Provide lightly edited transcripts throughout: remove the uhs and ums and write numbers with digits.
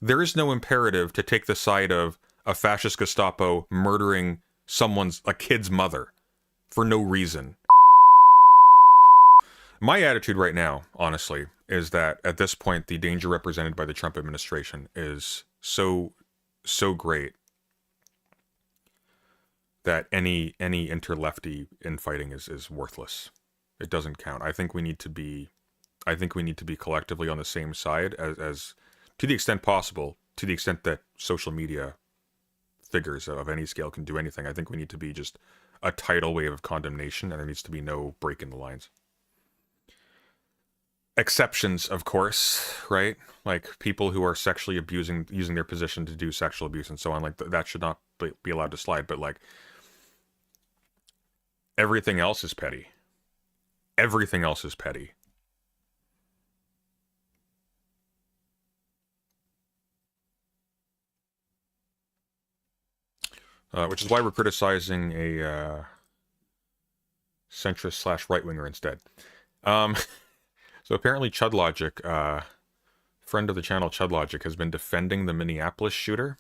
There is no imperative to take the side of a fascist Gestapo murdering a kid's mother for no reason. My attitude right now, honestly, is that at this point, the danger represented by the Trump administration is so great that any inter-lefty infighting is worthless. It doesn't count. I think we need to be collectively on the same side as to the extent possible, to the extent that social media figures of any scale can do anything. I think we need to be just a tidal wave of condemnation, and there needs to be no break in the lines. Exceptions, of course, right? Like people who are sexually using their position to do sexual abuse and so on, like that should not be allowed to slide. But like everything else is petty. Everything else is petty. Which is why we're criticizing a centrist / right-winger instead. So apparently ChudLogic, friend of the channel ChudLogic, has been defending the Minneapolis shooter.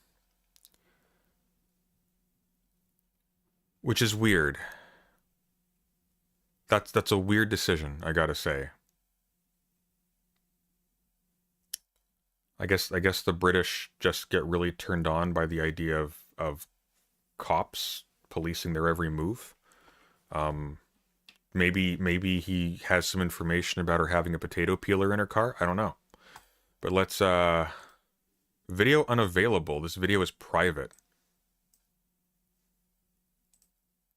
Which is weird. That's a weird decision, I gotta say. I guess the British just get really turned on by the idea of cops policing their every move. Maybe he has some information about her having a potato peeler in her car. I don't know. But let's, video unavailable. This video is private.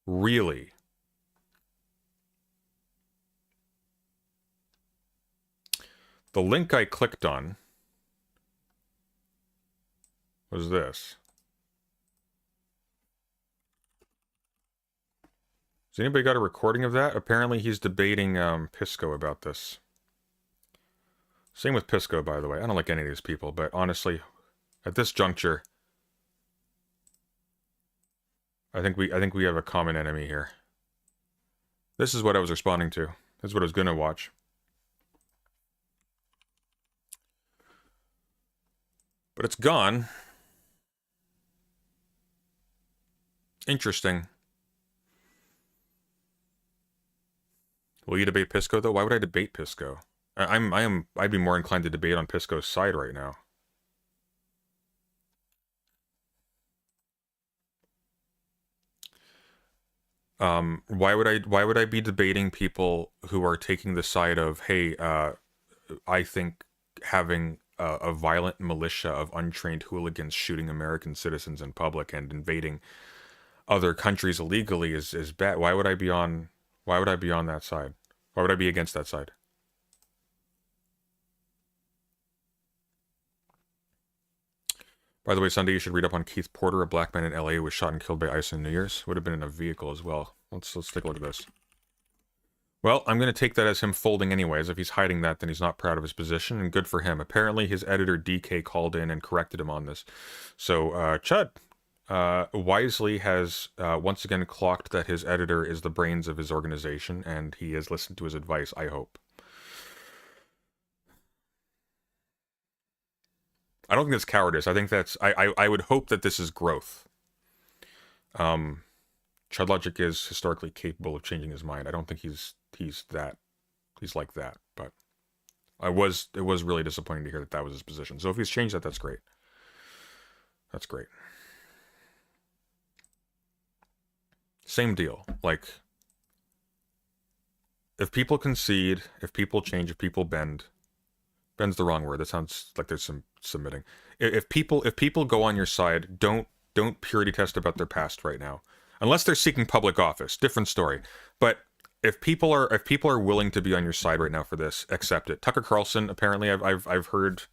Really? The link I clicked on was this. Has anybody got a recording of that? Apparently he's debating Pisco about this. Same with Pisco, by the way. I don't like any of these people, but honestly, at this juncture, I think we have a common enemy here. This is what I was responding to. This is what I was gonna watch. But it's gone. Interesting. Will you debate Pisco, though? Why would I debate Pisco? I'd be more inclined to debate on Pisco's side right now. Why would I be debating people who are taking the side of, hey, I think having a violent militia of untrained hooligans shooting American citizens in public and invading other countries illegally is bad. Why would I be on that side? Why would I be against that side? By the way, Sunday you should read up on Keith Porter, a black man in LA who was shot and killed by ICE on New Year's. Would have been in a vehicle as well. Let's take a look at this. Well, I'm going to take that as him folding anyways. If he's hiding that, then he's not proud of his position, and good for him. Apparently, his editor, DK, called in and corrected him on this. So, Chud wisely has once again clocked that his editor is the brains of his organization, and he has listened to his advice, I hope. I don't think that's cowardice. I think that's... I would hope that this is growth. ChudLogic is historically capable of changing his mind. I don't think he's like that, but it was really disappointing to hear that was his position. So if he's changed that, that's great. That's great. Same deal. Like, if people concede, if people change, if people bend's the wrong word. That sounds like there's some submitting. If people go on your side, don't purity test about their past right now. Unless they're seeking public office, different story. But if people are willing to be on your side right now for this, accept it. Tucker Carlson, apparently, I've heard,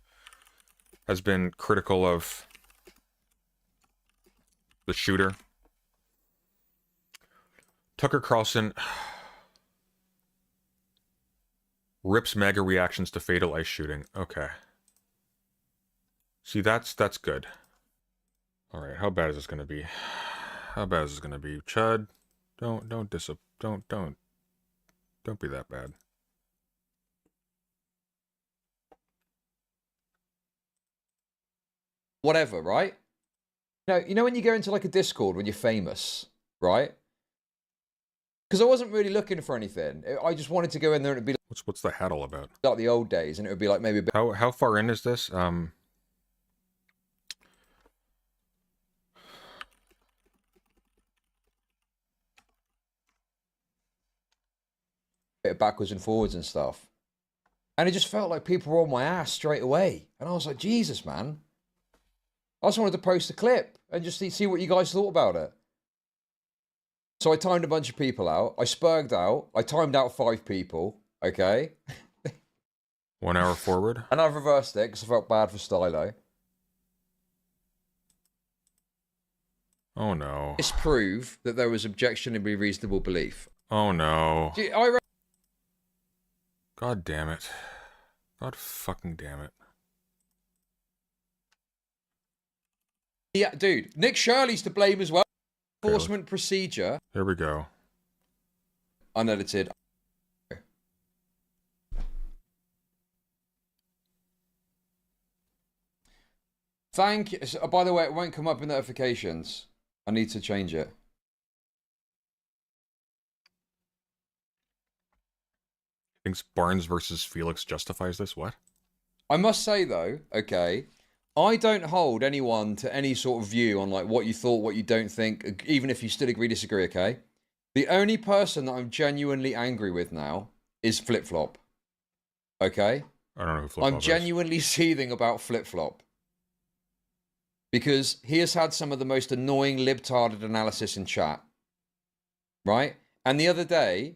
has been critical of the shooter. Tucker Carlson rips MAGA reactions to fatal ICE shooting. Okay. See, that's good. All right, how bad is this gonna be? How bad is this gonna be? Chud, don't be that bad. whatever, right? You know when you go into like a Discord when you're famous, right? Because I wasn't really looking for anything. I just wanted to go in there and it'd be What's the hat all about? like the old days, and it would be like maybe a bit. How far in is this? Bit backwards and forwards and stuff. And it just felt like people were on my ass straight away. And I was like, Jesus, man. I just wanted to post a clip and just see what you guys thought about it. So I timed a bunch of people out. I spurged out. I timed out 5 people. Okay. 1 hour forward. And I've reversed it because I felt bad for Stylo. Oh no. Disprove that there was objectionably reasonable belief. Oh no. I God damn it. God fucking damn it. Yeah, dude. Nick Shirley's to blame as well. Enforcement procedure. Here we go. Unedited. Thank you. By the way, it won't come up in notifications. I need to change it. Thinks Barnes versus Felix justifies this? What? I must say though, okay, I don't hold anyone to any sort of view on like what you thought, what you don't think, even if you still agree, disagree, okay? The only person that I'm genuinely angry with now is Flip Flop. Okay? I don't know who Flip Flop I'm genuinely seething about Flip Flop. Because he has had some of the most annoying libtarded analysis in chat. Right? And the other day,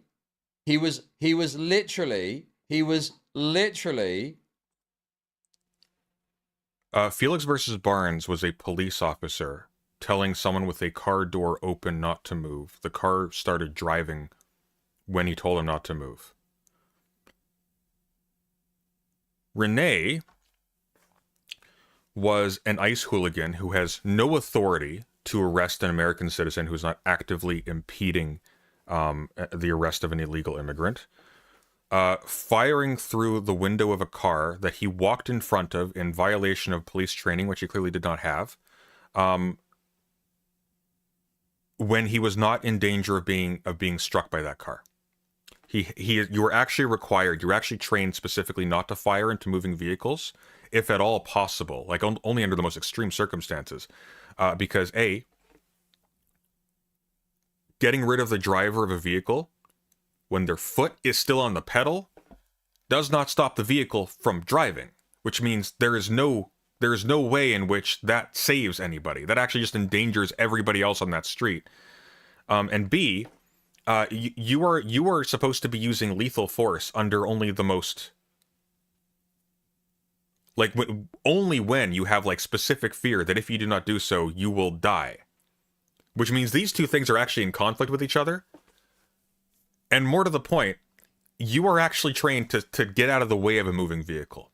he was literally Felix versus Barnes was a police officer telling someone with a car door open not to move. The car started driving when he told him not to move. Renee was an ICE hooligan who has no authority to arrest an American citizen who's not actively impeding the arrest of an illegal immigrant. Firing through the window of a car that he walked in front of in violation of police training, which he clearly did not have, when he was not in danger of being struck by that car. You were actually required, you were actually trained specifically not to fire into moving vehicles, if at all possible, like only under the most extreme circumstances, because A, getting rid of the driver of a vehicle when their foot is still on the pedal does not stop the vehicle from driving, which means there is no way in which that saves anybody. That actually just endangers everybody else on that street. And B, you are supposed to be using lethal force under only the most, like, only when you have like specific fear that if you do not do so, you will die. Which means these two things are actually in conflict with each other. And more to the point, you are actually trained to get out of the way of a moving vehicle.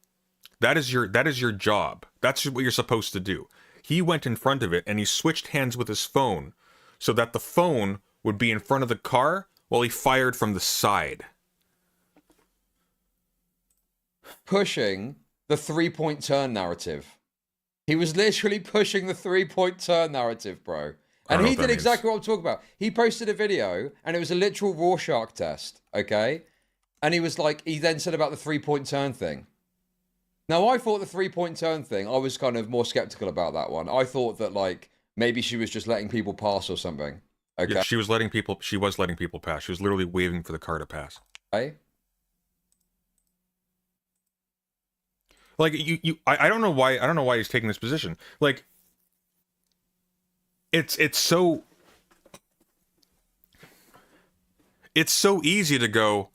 That is your job. That's what you're supposed to do. He went in front of it and he switched hands with his phone so that the phone would be in front of the car while he fired from the side. pushing the 3-point turn narrative. He was literally pushing the 3-point turn narrative, bro. And he did exactly what I'm talking about. He posted a video, and it was a literal Rorschach test, okay? And he was like, he then said about the 3-point turn thing. Now, I thought the 3-point turn thing, I was kind of more skeptical about that one. I thought that, like, maybe she was just letting people pass or something. Okay. Yeah, she was letting people pass. She was literally waving for the car to pass. Okay. Like, I don't know why he's taking this position. Like, it's so easy to go,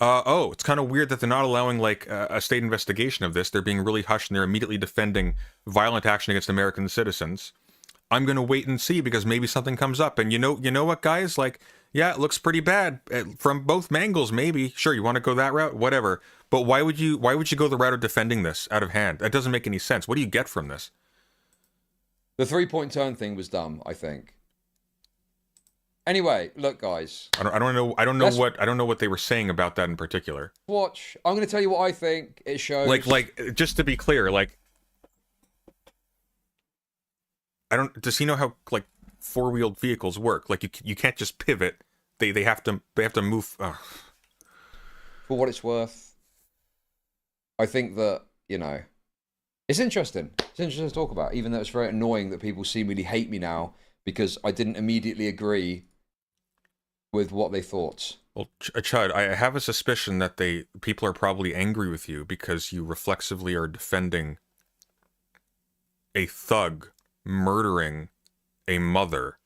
oh, it's kind of weird that they're not allowing, like, a state investigation of this. They're being really hushed, and they're immediately defending violent action against American citizens. I'm going to wait and see, because maybe something comes up. And you know what, guys? Like, yeah, it looks pretty bad from both angles, maybe. Sure, you want to go that route? Whatever. But why would you go the route of defending this out of hand? That doesn't make any sense. What do you get from this? The 3-point turn thing was dumb, I think. Anyway, look, guys. I don't know what they were saying about that in particular. Watch. I'm going to tell you what I think it shows. Like, just to be clear, like, Does he know how, like, four-wheeled vehicles work? Like, you can't just pivot. They have to move. For what it's worth, I think that, you know, it's interesting. It's interesting to talk about, even though it's very annoying that people seemingly hate me now because I didn't immediately agree with what they thought. Well, Chud, I have a suspicion that people are probably angry with you because you reflexively are defending a thug murdering a mother.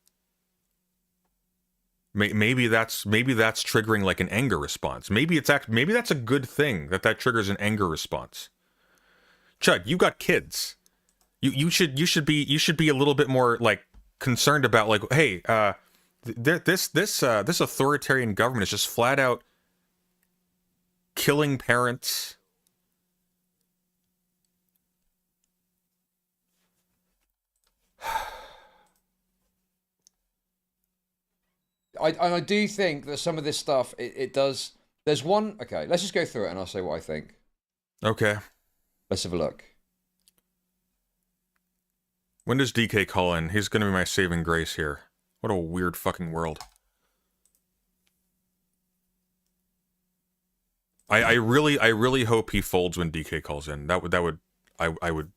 Maybe that's triggering like an anger response. Maybe that's a good thing that triggers an anger response. Chud, you got kids. You should be a little bit more like concerned about, like, hey, this authoritarian government is just flat out killing parents. I do think that some of this stuff, it does. There's one. Okay, let's just go through it and I'll say what I think. Okay. Let's have a look. When does DK call in? He's going to be my saving grace here. What a weird fucking world. I really hope he folds when DK calls in. I would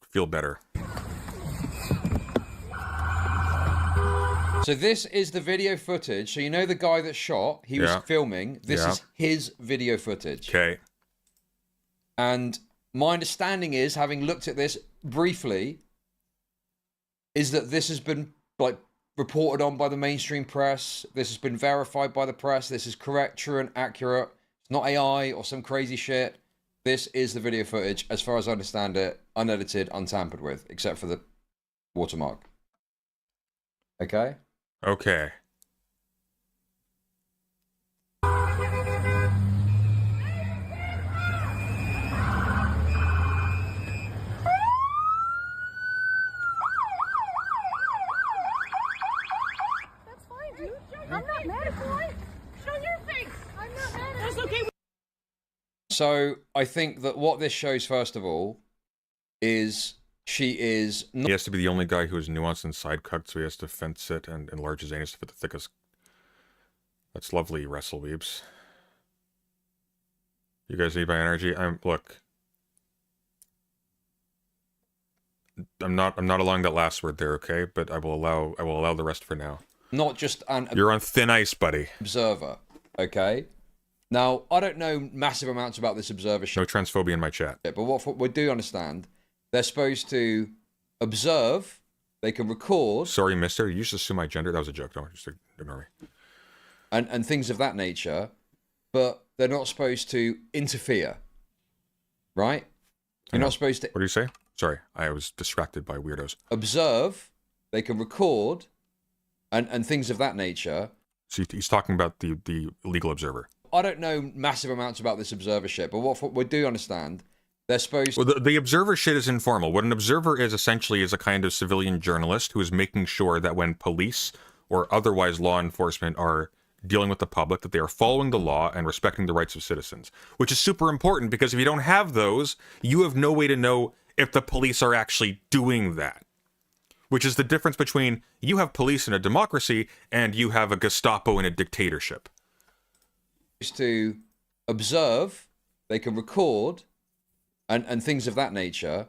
feel better. So this is the video footage. So you know the guy that shot, he was filming. This is his video footage. Okay. And my understanding is, having looked at this briefly, is that this has been like reported on by the mainstream press. This has been verified by the press. This is correct, true, and accurate. It's not AI or some crazy shit. This is the video footage, as far as I understand it, unedited, untampered with, except for the watermark. Okay? Okay. So I think that what this shows, first of all, is she is not... He has to be the only guy who is nuanced and side cut, so he has to fence it and enlarge his anus to fit the thickest. That's lovely, Wrestle Weebs. You guys need my energy? Look. I'm not allowing that last word there, okay? But I will allow the rest for now. Not just an... You're on thin ice, buddy. Observer, okay? Now, I don't know massive amounts about this observer shit. No transphobia in my chat. But what we do understand, they're supposed to observe, they can record... Sorry, mister, you just assume my gender? That was a joke, don't just ignore me. And things of that nature, but they're not supposed to interfere, right? You're not supposed to... What do you say? Sorry, I was distracted by weirdos. Observe, they can record, and things of that nature. So he's talking about the legal observer. I don't know massive amounts about this observer shit, but what we do understand, they're supposed... Well, the observer shit is informal. What an observer is essentially is a kind of civilian journalist who is making sure that when police or otherwise law enforcement are dealing with the public, that they are following the law and respecting the rights of citizens, which is super important because if you don't have those, you have no way to know if the police are actually doing that. Which is the difference between you have police in a democracy and you have a Gestapo in a dictatorship. To observe, they can record, and things of that nature,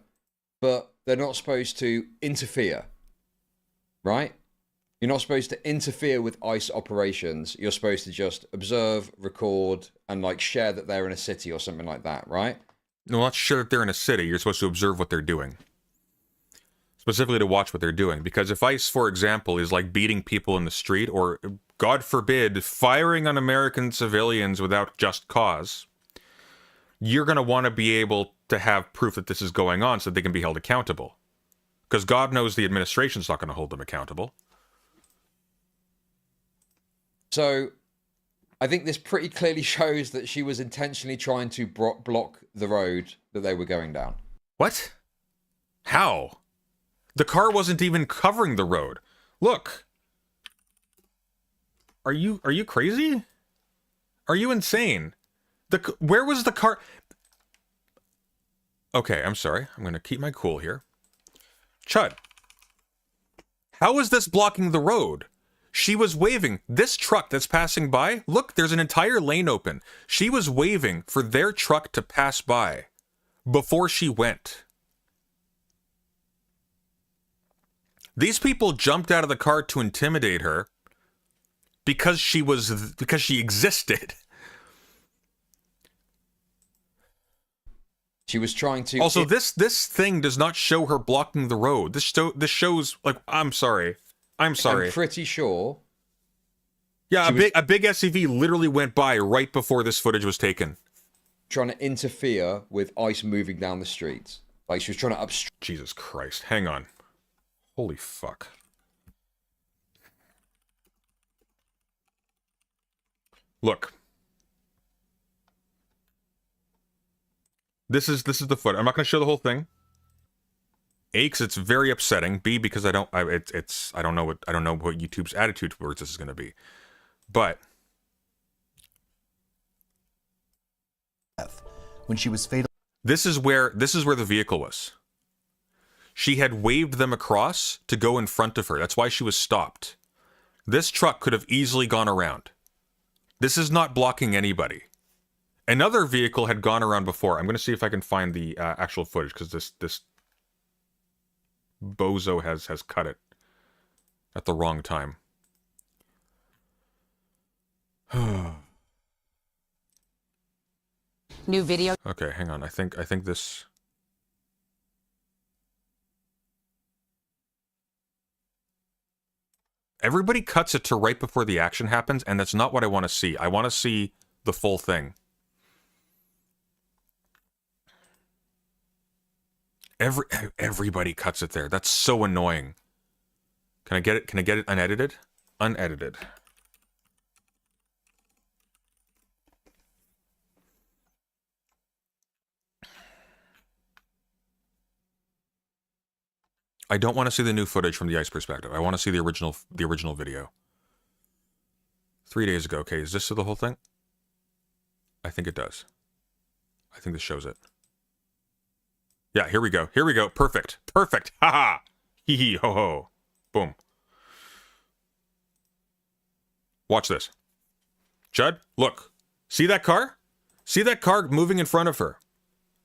but they're not supposed to interfere, right? You're not supposed to interfere with ICE operations. You're supposed to just observe, record, and like share that they're in a city or something like that, right? No, not sure that they're in a city. You're supposed to observe what they're doing. Specifically to watch what they're doing. Because if ICE, for example, is like beating people in the street or, God forbid, firing on American civilians without just cause, you're going to want to be able to have proof that this is going on so that they can be held accountable. Because God knows the administration's not going to hold them accountable. So, I think this pretty clearly shows that she was intentionally trying to block the road that they were going down. What? How? The car wasn't even covering the road. Look. Are you crazy? Are you insane? Where was the car? Okay, I'm sorry. I'm going to keep my cool here. Chud. How is this blocking the road? She was waving. This truck that's passing by, look, there's an entire lane open. She was waving for their truck to pass by before she went. These people jumped out of the car to intimidate her because she existed. She was trying to... Also, this thing does not show her blocking the road. This shows, like, I'm sorry. I'm pretty sure. Yeah, a big SUV literally went by right before this footage was taken. Trying to interfere with ice moving down the streets. Like, she was trying to obstruct... Jesus Christ. Hang on. Holy fuck. Look. This is the foot. I'm not going to show the whole thing. A, because it's very upsetting. B, because I don't know what YouTube's attitude towards this is going to be. But when she was fatal, this is where the vehicle was. She had waved them across to go in front of her. That's why she was stopped. This truck could have easily gone around. This is not blocking anybody. Another vehicle had gone around before. I'm going to see if I can find the actual footage, because this bozo has cut it at the wrong time. New video. Okay, hang on. I think this... Everybody cuts it to right before the action happens, and that's not what I want to see. I want to see the full thing. Everybody cuts it there. That's so annoying. Can I get it? Can I get it unedited? Unedited. I don't want to see the new footage from the ICE perspective. I want to see the original video. 3 days ago. Okay, is this the whole thing? I think it does. I think this shows it. Yeah, here we go. Here we go. Perfect. Perfect. Haha. Hee hee ho ho. Boom. Watch this. Chud, look. See that car? See that car moving in front of her?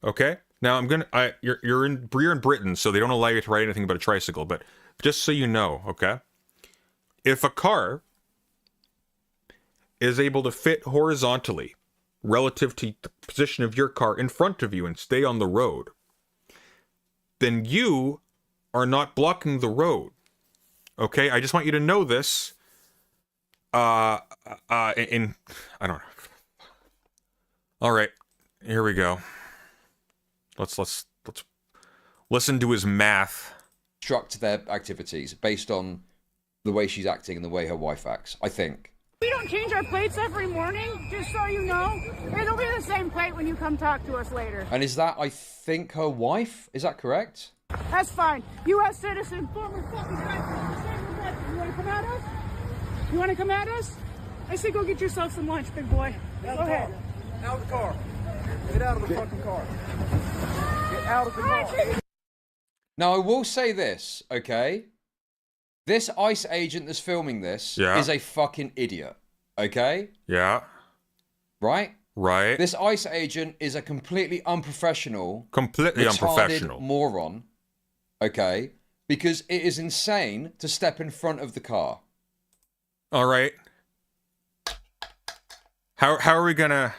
Okay? Now I'm gonna you're in Britain, so they don't allow you to ride anything but a tricycle, but just so you know, okay? If a car is able to fit horizontally relative to the position of your car in front of you and stay on the road, then you are not blocking the road. Okay? I just want you to know this. I don't know. All right. Here we go. Let's listen to his math. Obstruct their activities based on the way she's acting and the way her wife acts, I think. We don't change our plates every morning, just so you know. It'll be the same plate when you come talk to us later. And is that, I think, her wife? Is that correct? That's fine. U.S. citizen, former fucking president. You want to come at us? You want to come at us? I say go get yourself some lunch, big boy. Go ahead. Out of the car. Get out of the fucking car. Get out of the car. Now, I will say this, okay? This ICE agent that's filming this is a fucking idiot, okay? Yeah. Right? Right. This ICE agent is a completely unprofessional, retarded moron, okay? Because it is insane to step in front of the car. All right. How are we gonna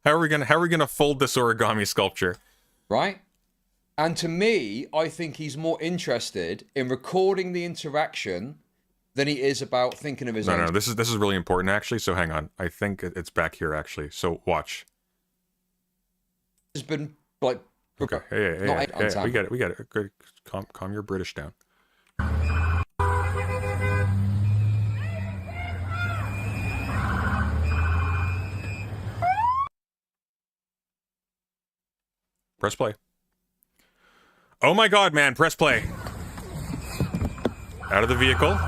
how are we gonna fold this origami sculpture? Right? And to me, I think he's more interested in recording the interaction than he is about thinking of his own. No, this is really important actually, so hang on. I think it's back here actually. So watch. It's been like okay. Hey, we get it. Good. Calm your British down. Press play. Oh my god, man, press play. Out of the vehicle.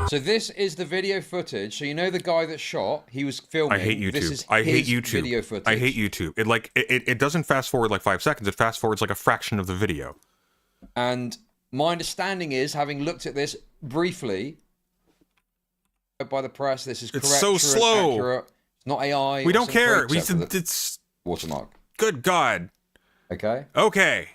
So this is the video footage. So you know the guy that shot, he was filming. I hate YouTube. This is I hate his YouTube. Video footage. I hate YouTube. It doesn't fast forward like 5 seconds. It fast forwards like a fraction of the video. And my understanding is, having looked at this briefly by the press, this is correct. It's so true, slow. accurate. It's not AI. We don't care. It's watermark. Good God. Okay. Okay.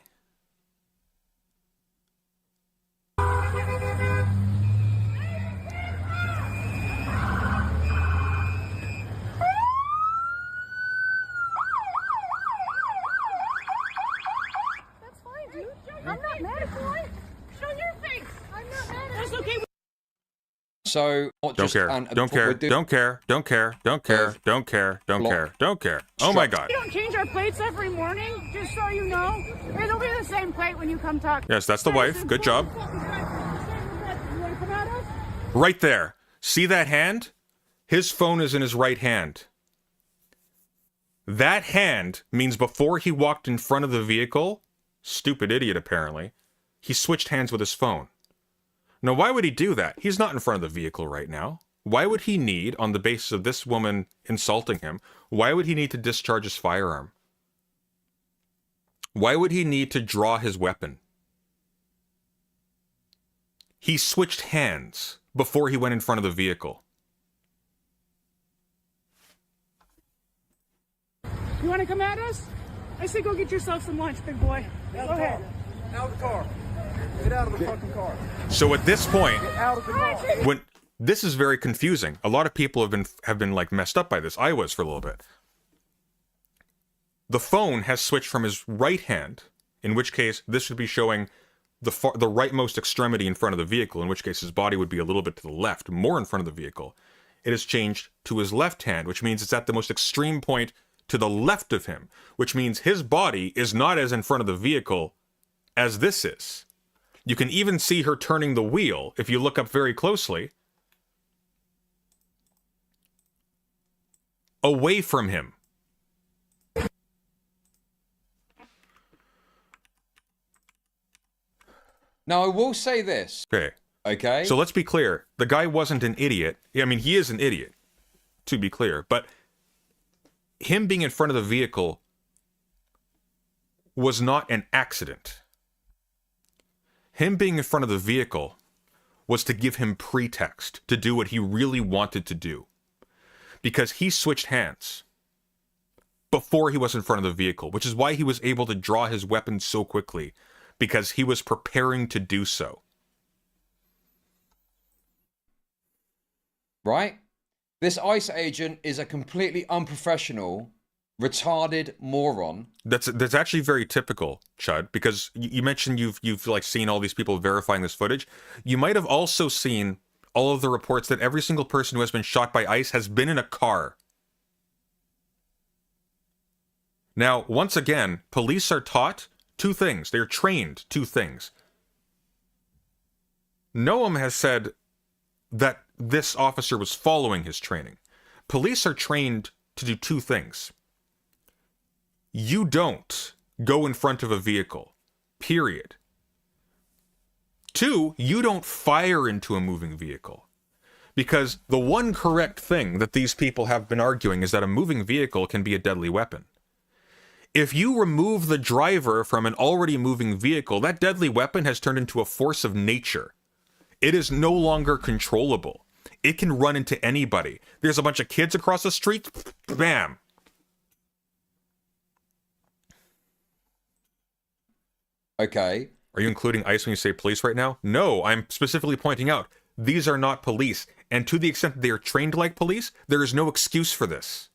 That's fine, dude. I'm not mad at you. Show your face. I'm not mad at you. That's okay. So, not Don't just care. Don't care. Don't care. Don't care. Don't care. Don't care. Don't care. Don't care. Oh my God. We don't change our plates every morning, just so you know. It'll be the same plate when you come talk. Yes, that's the wife. Good job. You want to come at us? Right there. See that hand? His phone is in his right hand. That hand means before he walked in front of the vehicle, stupid idiot apparently, he switched hands with his phone. Now, why would he do that? He's not in front of the vehicle right now. Why would he need, on the basis of this woman insulting him, why would he need to discharge his firearm? Why would he need to draw his weapon? He switched hands before he went in front of the vehicle. You want to come at us? I say go get yourself some lunch, big boy. Go ahead. Out of the car. Get out of the fucking car. So at this point, Get out of the car. when this is very confusing. A lot of people have been like messed up by this. I was for a little bit. The phone has switched from his right hand, in which case this should be showing the rightmost extremity in front of the vehicle, in which case his body would be a little bit to the left, more in front of the vehicle. It has changed to his left hand, which means it's at the most extreme point to the left of him, which means his body is not as in front of the vehicle as this is. You can even see her turning the wheel if you look up very closely. Away from him. Now, I will say this. Okay. Okay? So let's be clear. The guy wasn't an idiot. I mean, he is an idiot, to be clear. But him being in front of the vehicle was not an accident. Him being in front of the vehicle was to give him pretext to do what he really wanted to do. Because he switched hands before he was in front of the vehicle, which is why he was able to draw his weapon so quickly, because he was preparing to do so. Right? This ICE agent is a completely unprofessional, retarded moron. That's actually very typical, Chud, because you mentioned you've like seen all these people verifying this footage. You might have also seen all of the reports that every single person who has been shot by ICE has been in a car. Now, once again, police are taught two things. They're trained two things. Noam has said that this officer was following his training. Police are trained to do two things. You don't go in front of a vehicle, period. Two, you don't fire into a moving vehicle. Because the one correct thing that these people have been arguing is that a moving vehicle can be a deadly weapon. If you remove the driver from an already moving vehicle, that deadly weapon has turned into a force of nature. It is no longer controllable. It can run into anybody. There's a bunch of kids across the street, bam. Okay. Are you including ICE when you say police right now? No, I'm specifically pointing out, these are not police. And to the extent that they are trained like police, there is no excuse for this.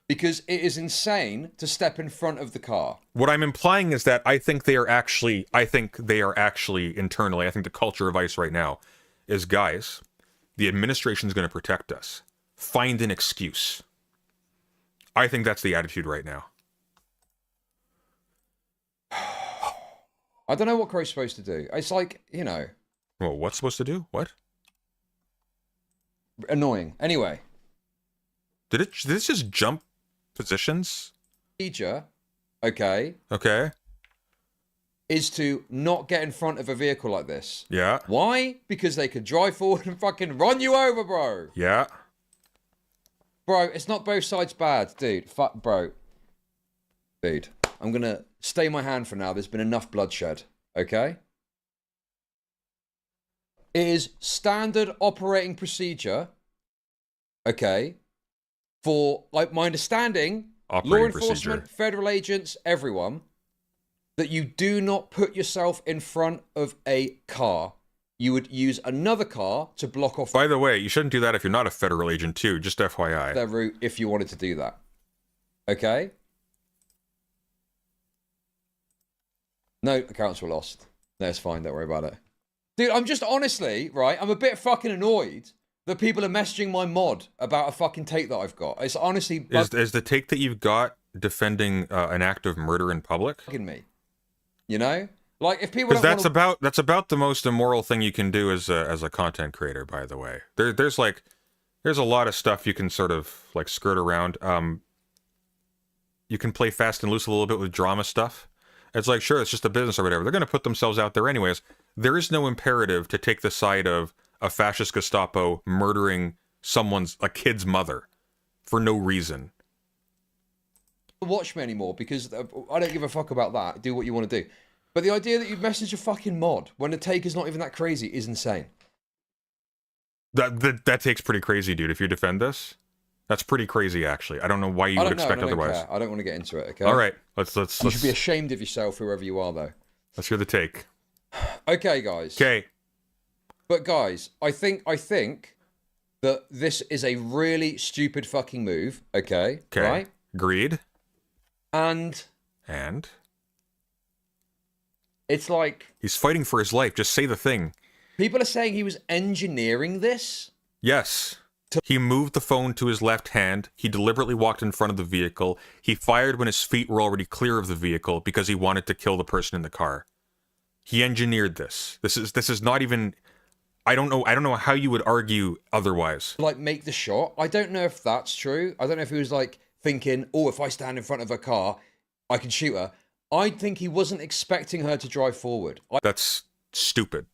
Because it is insane to step in front of the car. What I'm implying is that I think they are actually internally, I think the culture of ICE right now is, guys, the administration is going to protect us. Find an excuse. I think that's the attitude right now. I don't know what Crow's supposed to do. It's like, you know. Well, what's supposed to do? What? Annoying. Anyway. Did this just jump positions? Procedure, okay, is to not get in front of a vehicle like this. Yeah. Why? Because they could drive forward and fucking run you over, bro. Yeah. Bro, it's not both sides bad, dude. Fuck, bro. Dude, I'm gonna stay my hand for now. There's been enough bloodshed. okay? It is standard operating procedure, okay, for, like, my understanding, law enforcement, federal agents, everyone, that you do not put yourself in front of a car. You would use another car to block off. By the way, you shouldn't do that if you're not a federal agent too, just FYI. Their route if you wanted to do that. Okay? No, accounts were lost. No, it's fine, don't worry about it. Dude, I'm just honestly, right, I'm a bit fucking annoyed that people are messaging my mod about a fucking take that I've got. It's honestly... Is the take that you've got defending an act of murder in public? ...bugging me. You know? Like, if people Because that's about the most immoral thing you can do as a content creator, by the way. There's a lot of stuff you can sort of, like, skirt around. You can play fast and loose a little bit with drama stuff. It's like, sure, it's just a business or whatever. They're going to put themselves out there anyways. There is no imperative to take the side of a fascist Gestapo murdering a kid's mother for no reason. Watch me anymore because I don't give a fuck about that. Do what you want to do. But the idea that you message a fucking mod when the take is not even that crazy is insane. That take's pretty crazy, dude. If you defend this, that's pretty crazy, actually. I don't know why you would expect otherwise. I don't want to get into it, okay? All right, let's You should be ashamed of yourself, whoever you are, though. Let's hear the take. Okay, guys. Okay. But guys, I think that this is a really stupid fucking move, okay? Okay. Right? Agreed. And it's like... He's fighting for his life. Just say the thing. People are saying he was engineering this? Yes. He moved the phone to his left hand. He deliberately walked in front of the vehicle. He fired when his feet were already clear of the vehicle because he wanted to kill the person in the car. He engineered this. This is not even... I don't know how you would argue otherwise. Like, make the shot. I don't know if that's true. I don't know if he was, like, thinking, oh, if I stand in front of a car, I can shoot her. I think he wasn't expecting her to drive forward. That's stupid.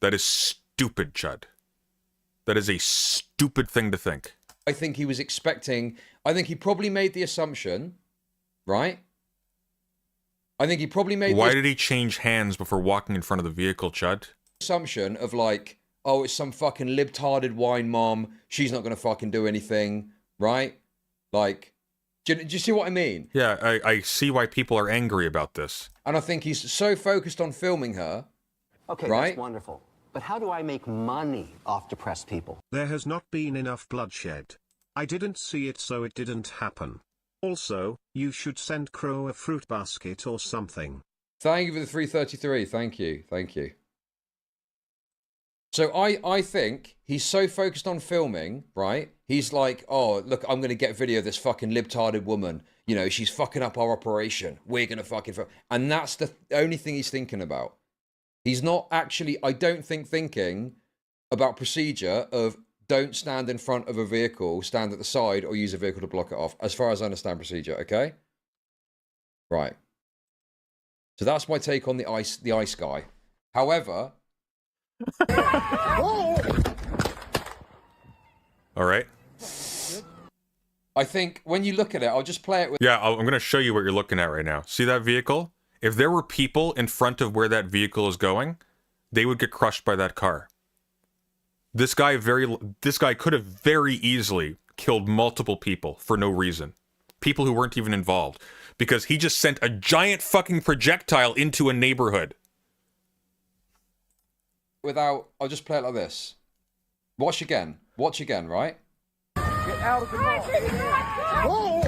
That is stupid, Chud. That is a stupid thing to think. I think he was expecting... I think he probably made the assumption, right? I think he probably made... Why did he change hands before walking in front of the vehicle, Chud? Assumption of like, oh, it's some fucking libtarded wine mom. She's not going to fucking do anything, right? Like, do you see what I mean? Yeah, I see why people are angry about this. And I think he's so focused on filming her. Okay, right? That's wonderful. But how do I make money off depressed people? There has not been enough bloodshed. I didn't see it, so it didn't happen. Also, you should send Crow a fruit basket or something. Thank you for the 333. Thank you. Thank you. So I think he's so focused on filming, right? He's like, oh, look, I'm going to get video of this fucking libtarded woman. You know, she's fucking up our operation. We're going to fucking... And that's the only thing he's thinking about. He's not actually, I don't think, thinking about procedure of don't stand in front of a vehicle, stand at the side, or use a vehicle to block it off, as far as I understand procedure, okay? Right. So that's my take on the ice guy. However... All right. I think when you look at it, I'll just play it with... Yeah, I'm going to show you what you're looking at right now. See that vehicle? If there were people in front of where that vehicle is going, they would get crushed by that car. This guy could have very easily killed multiple people for no reason. People who weren't even involved. Because he just sent a giant fucking projectile into a neighborhood. I'll just play it like this. Watch again, right? Get out of the car. Whoa!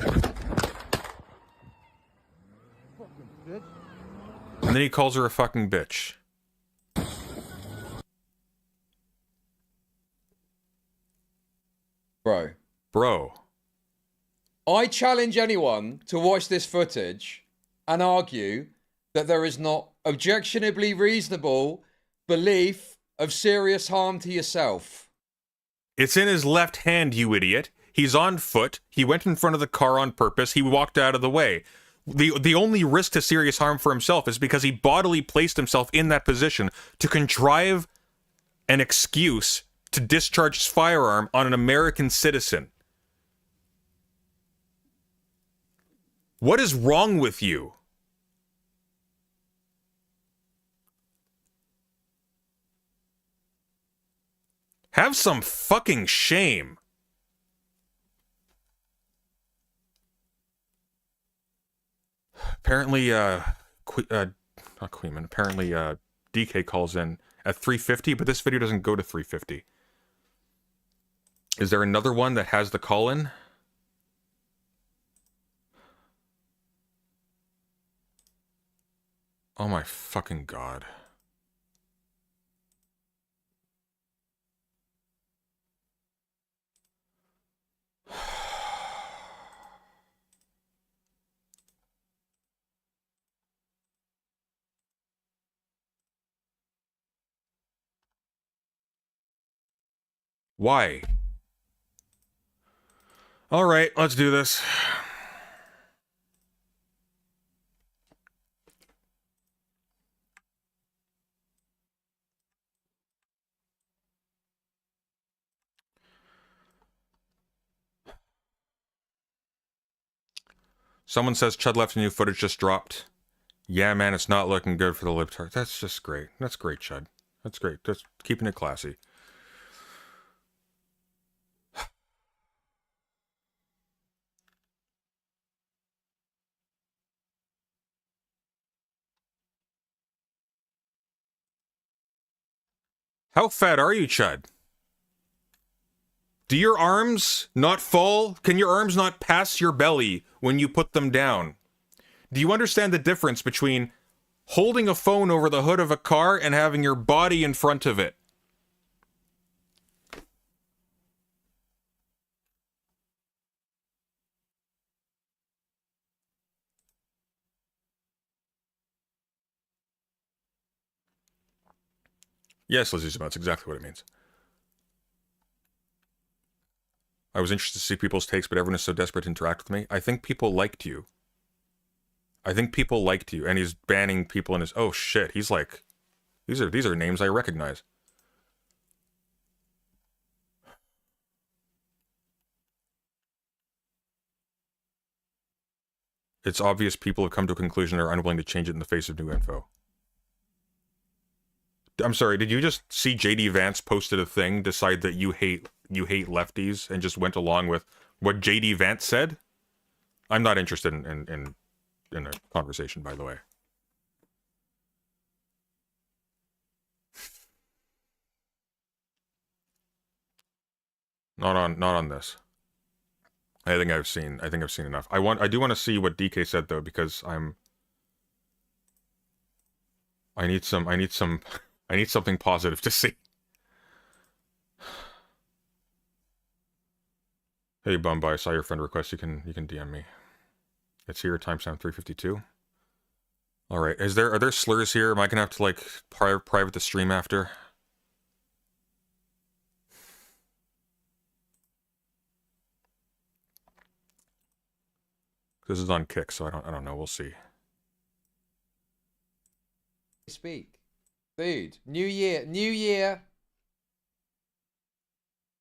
Fucking bitch. And then he calls her a fucking bitch. Bro. I challenge anyone to watch this footage and argue that there is not objectionably reasonable belief of serious harm to yourself. It's in his left hand, you idiot. He's on foot. He went in front of the car on purpose. He walked out of the way. The only risk to serious harm for himself is because he bodily placed himself in that position to contrive an excuse to discharge his firearm on an American citizen. What is wrong with you? Have some fucking shame. Apparently, not Queenman. Apparently, DK calls in at 350, but this video doesn't go to 350. Is there another one that has the call-in? Oh my fucking god. Why? All right, let's do this. Someone says Chud left new footage just dropped. Yeah, man, it's not looking good for the libtard. That's just great. That's great, Chud. That's great. Just keeping it classy. How fat are you, Chud? Do your arms not fall? Can your arms not pass your belly when you put them down? Do you understand the difference between holding a phone over the hood of a car and having your body in front of it? Yes, Lizzie, that's exactly what it means. I was interested to see people's takes, but everyone is so desperate to interact with me. I think people liked you. I think people liked you, and he's banning people in his... Oh, shit, he's like... These are names I recognize. It's obvious people have come to a conclusion and are unwilling to change it in the face of new info. I'm sorry, did you just see JD Vance posted a thing, decide that you hate lefties, and just went along with what JD Vance said? I'm not interested in a conversation, by the way. Not on this. I think I've seen enough. I do want to see what DK said though, because I need something positive to see. Hey Bumby, I saw your friend request. You can DM me. It's here, timestamp 352. All right, are there slurs here? Am I gonna have to like private the stream after? This is on Kick, so I don't know. We'll see. Speak, dude. New year,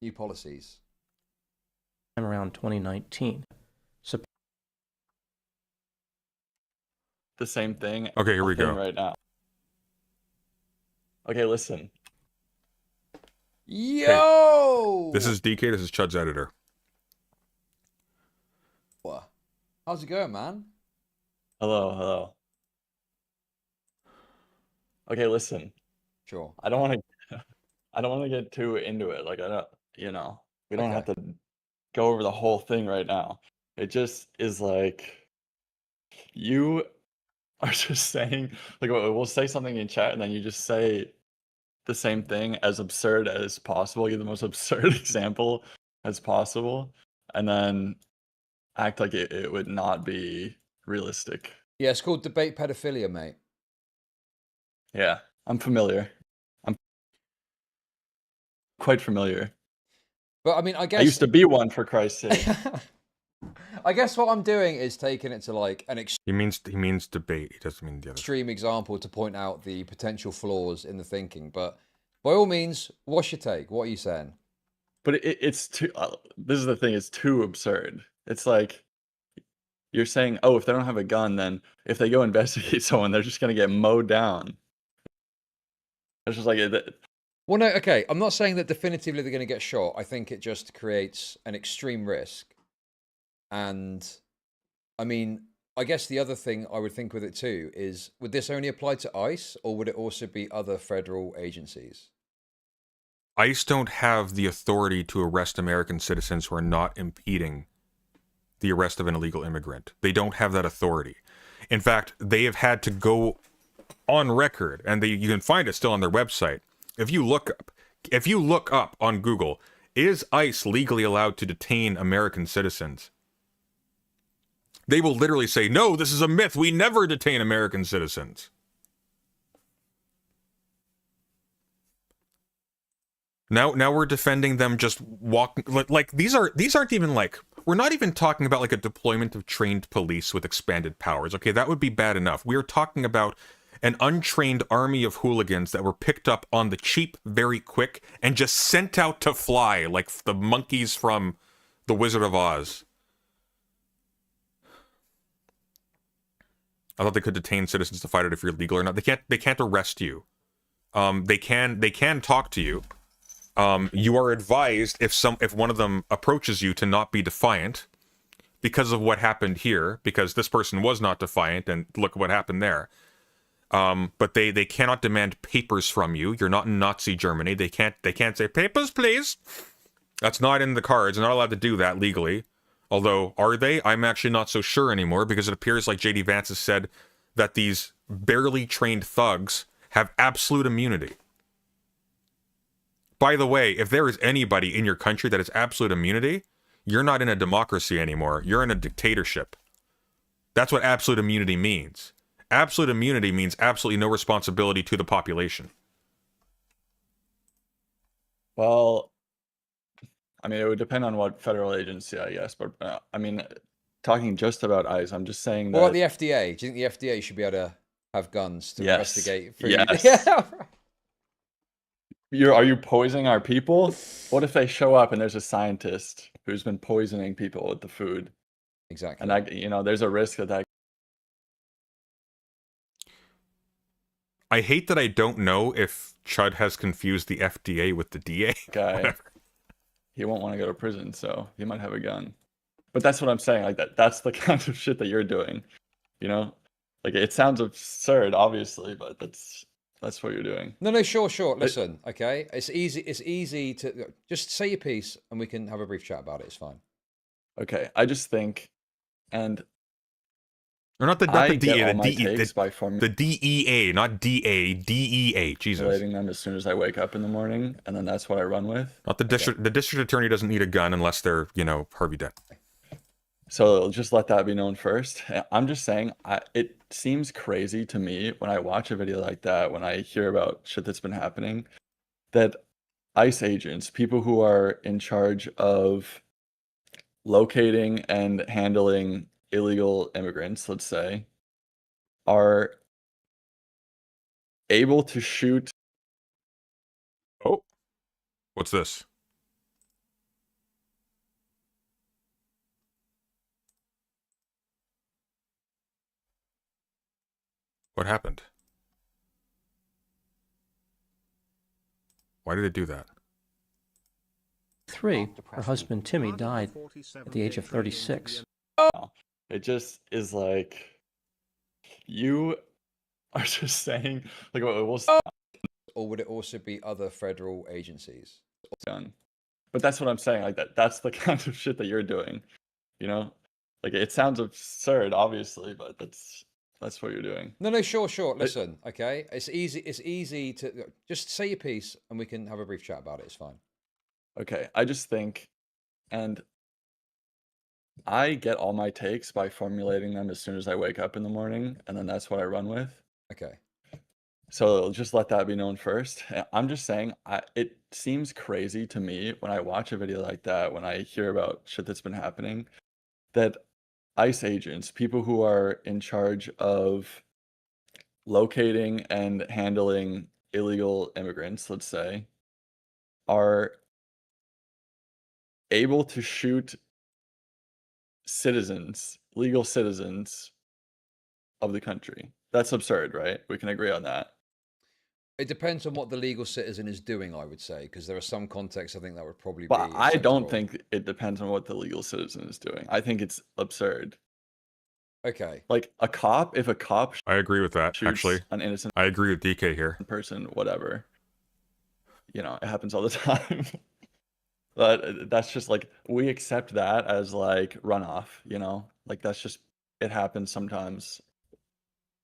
new policies. Around 2019. So the same thing. Okay, here we go. Right now. Okay, listen. Yo! Hey, this is DK. This is Chud's editor. What? How's it going, man? Hello. Okay, listen. Sure. I don't want to get too into it. Like, I don't, we don't have to go over the whole thing right now. It just is like, you are just saying, like, we'll say something in chat and then you just say the same thing as absurd as possible. Give the most absurd example as possible. And then act like it would not be realistic. Yeah, it's called debate pedophilia, mate. Yeah, I'm familiar. I'm quite familiar. But I mean, I guess I used to be one, for Christ's sake. I guess what I'm doing is taking it to like an He means debate. He doesn't mean the other. extreme example to point out the potential flaws in the thinking. But by all means, what's your take? What are you saying? But it's too. This is the thing. It's too absurd. It's like you're saying, oh, if they don't have a gun, then if they go investigate someone, they're just gonna get mowed down. It's just like Well, no, okay. I'm not saying that definitively they're going to get shot. I think it just creates an extreme risk. And I mean, I guess the other thing I would think with it too is, would this only apply to ICE or would it also be other federal agencies? ICE don't have the authority to arrest American citizens who are not impeding the arrest of an illegal immigrant. They don't have that authority. In fact, they have had to go on record, and you can find it still on their website. If you look up on Google, is ICE legally allowed to detain American citizens? They will literally say, no, this is a myth. We never detain American citizens. Now we're defending them just walking like these aren't even like, we're not even talking about like a deployment of trained police with expanded powers. Okay, that would be bad enough. We are talking about an untrained army of hooligans that were picked up on the cheap very quick and just sent out to fly like the monkeys from The Wizard of Oz. I thought they could detain citizens to fight it if you're legal or not. They can't arrest you. They can talk to you. You are advised if one of them approaches you to not be defiant because of what happened here, because this person was not defiant and look what happened there. But they cannot demand papers from you. You're not in Nazi Germany. They can't say papers, please. That's not in the cards. They're not allowed to do that legally. Although, are they? I'm actually not so sure anymore, because it appears like JD Vance has said that these barely trained thugs have absolute immunity. By the way, if there is anybody in your country that has absolute immunity, you're not in a democracy anymore. You're in a dictatorship. That's what absolute immunity means. Absolute immunity means absolutely no responsibility to the population. Well, I mean, it would depend on what federal agency, I guess. But I mean, talking just about ICE, I'm just saying that. What about the FDA? Do you think the FDA should be able to have guns to investigate food? Yes. Yeah. Are you poisoning our people? What if they show up and there's a scientist who's been poisoning people with the food? Exactly. And there's a risk that I hate that I don't know if Chud has confused the FDA with the DA. guy, he won't want to go to prison, so he might have a gun. But that's what I'm saying. Like that's the kind of shit that you're doing. Like it sounds absurd, obviously, but that's what you're doing. No, sure. Listen, okay, it's easy to just say your piece, and we can have a brief chat about it. It's fine. Okay, I just think, and Or not the DEA, the DEA, not DA, DEA. Jesus. Relating them as soon as I wake up in the morning, and then that's what I run with. Not the district. The district attorney doesn't need a gun unless they're, Harvey Dent. So just let that be known first. I'm just saying, it seems crazy to me when I watch a video like that, when I hear about shit that's been happening, that ICE agents, people who are in charge of locating and handling illegal immigrants, let's say, are able to shoot. Oh, what's this? What happened? Why did it do that? Her husband Timmy died at the age of 36. It just is like, you are just saying, like, we'll Or would it also be other federal agencies? done. But that's what I'm saying. Like that's the kind of shit that you're doing. Like it sounds absurd, obviously, but that's what you're doing. No, sure. Listen, okay, it's easy to just say your piece, and we can have a brief chat about it. It's fine. Okay, I just think, and I get all my takes by formulating them as soon as I wake up in the morning, and then that's what I run with. Okay. So just let that be known first. I'm just saying, it seems crazy to me when I watch a video like that, when I hear about shit that's been happening, that ICE agents, people who are in charge of locating and handling illegal immigrants, let's say, are able to shoot legal citizens of the country. That's absurd, right? We can agree on that. It depends on what the legal citizen is doing, I would say, because there are some contexts I think that would probably But be I don't acceptable. think it depends on what the legal citizen is doing. I think it's absurd. Okay. Like a cop, if a cop I agree with that, shoots actually. an innocent I agree with DK here. person, whatever, you know, it happens all the time. But that's just like, we accept that as like runoff, you know, like that's just, it happens sometimes.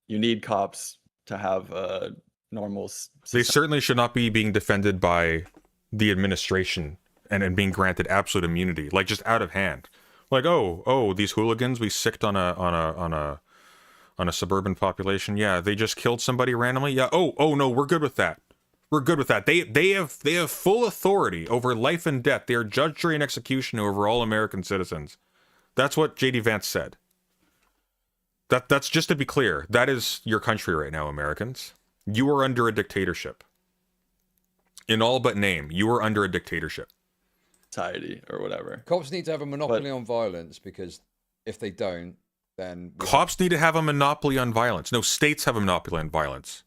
You need cops to have a normal They society. certainly should not be being defended by the administration and being granted absolute immunity, like just out of hand. Like, oh, these hooligans we sicked on a suburban population. Yeah, they just killed somebody randomly. Yeah. Oh no, we're good with that. We're good with that. They have full authority over life and death. They are judge, jury, and execution over all American citizens. That's what J.D. Vance said. That's just to be clear. That is your country right now, Americans. You are under a dictatorship. In all but name, you are under a dictatorship. Society or whatever. Cops need to have a monopoly on violence, because if they don't, then Cops need to have a monopoly on violence. No, states have a monopoly on violence.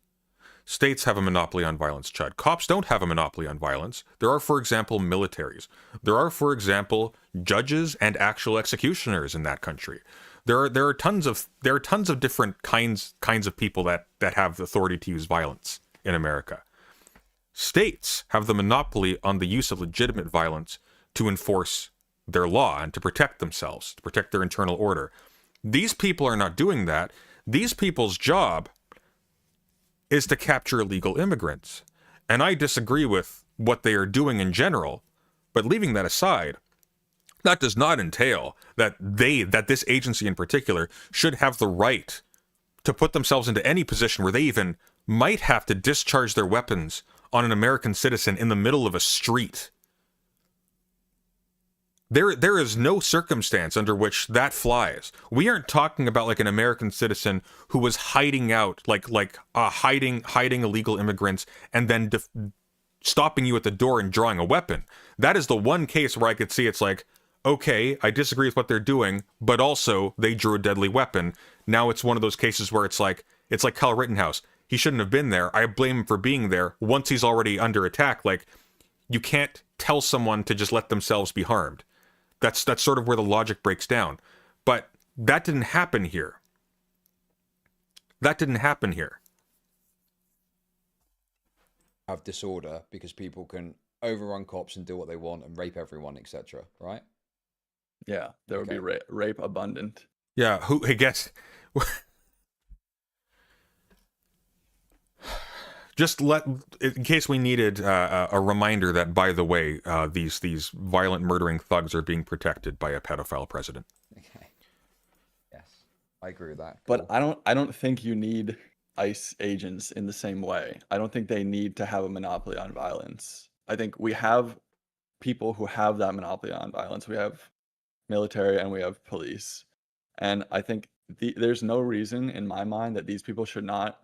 States have a monopoly on violence, Chud. Cops don't have a monopoly on violence. There are, for example, militaries. There are, for example, judges and actual executioners in that country. There are tons of different kinds of people that have authority to use violence in America. States have the monopoly on the use of legitimate violence to enforce their law and to protect themselves, to protect their internal order. These people are not doing that. These people's job is to capture illegal immigrants. And I disagree with what they are doing in general, but leaving that aside, that does not entail that this agency in particular should have the right to put themselves into any position where they even might have to discharge their weapons on an American citizen in the middle of a street. There is no circumstance under which that flies. We aren't talking about like an American citizen who was hiding out, hiding illegal immigrants and then stopping you at the door and drawing a weapon. That is the one case where I could see it's like, okay, I disagree with what they're doing, but also they drew a deadly weapon. Now it's one of those cases where it's like Kyle Rittenhouse. He shouldn't have been there. I blame him for being there once he's already under attack. Like, you can't tell someone to just let themselves be harmed. That's sort of where the logic breaks down. But that didn't happen here. That didn't happen here. Have disorder because people can overrun cops and do what they want and rape everyone, etc. Right? Yeah, there would be rape abundant. Yeah, who I guess. Just in case we needed a reminder that, by the way, these violent murdering thugs are being protected by a pedophile president. Okay. Yes, I agree with that. But I don't think you need ICE agents in the same way. I don't think they need to have a monopoly on violence. I think we have people who have that monopoly on violence. We have military and we have police. And I think there's no reason in my mind that these people should not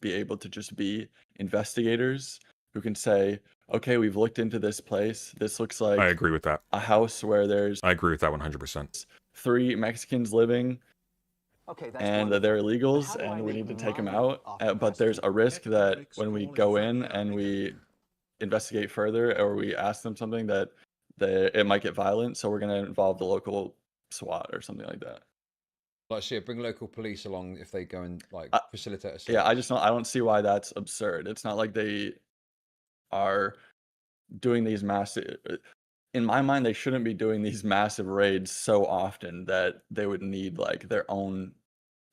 be able to just be investigators who can say, okay, we've looked into this place. This looks like I agree with that. A house where there's I agree with that 100%. 3 Mexicans living. Okay, that's And wonderful. they're But illegals how do I and we make need to take them money out. off the But there's a risk that when we go in Netflix and we investigate further or we ask them something that it might get violent. So we're going to involve the local SWAT or something like that. Like, so bring local police along if they go and facilitate a search. Yeah, I don't see why that's absurd. It's not like they are doing these massive. In my mind, they shouldn't be doing these massive raids so often that they would need like their own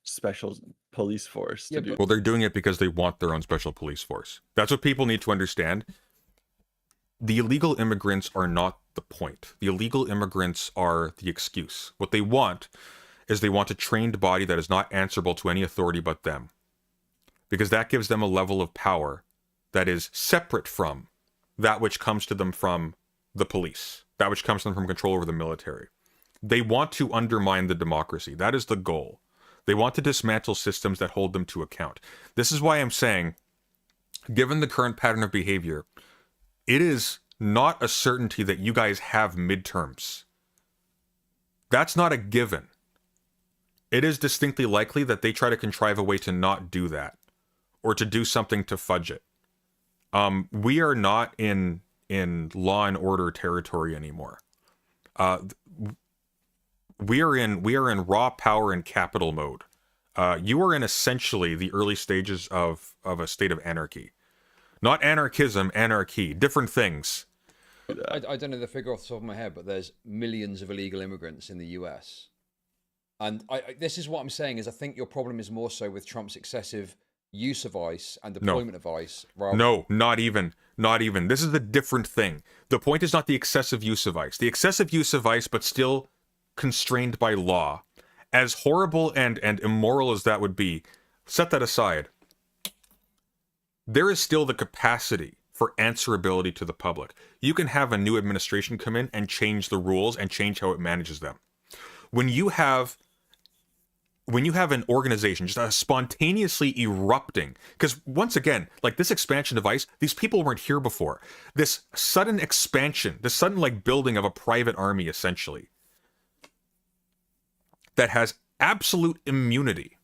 special police force to do. Well, they're doing it because they want their own special police force. That's what people need to understand. The illegal immigrants are not the point. The illegal immigrants are the excuse. What they want is they want a trained body that is not answerable to any authority but them. Because that gives them a level of power that is separate from that which comes to them from the police, that which comes to them from control over the military. They want to undermine the democracy. That is the goal. They want to dismantle systems that hold them to account. This is why I'm saying, given the current pattern of behavior, it is not a certainty that you guys have midterms. That's not a given. It is distinctly likely that they try to contrive a way to not do that. or to do something to fudge it. We are not in law and order territory anymore. We are in raw power and capital mode. You are in essentially the early stages of a state of anarchy. Not anarchism, anarchy. Different things. I don't know the figure off the top of my head, but there's millions of illegal immigrants in the US. And this is what I'm saying is I think your problem is more so with Trump's excessive use of ICE and deployment of ICE. No, not even. Not even. This is the different thing. The point is not the excessive use of ICE. The excessive use of ICE, but still constrained by law. As horrible and immoral as that would be, set that aside. There is still the capacity for answerability to the public. You can have a new administration come in and change the rules and change how it manages them. When you have an organization just spontaneously erupting, because once again, like this expansion of ICE, these people weren't here before. This sudden expansion, this sudden like building of a private army essentially, that has absolute immunity.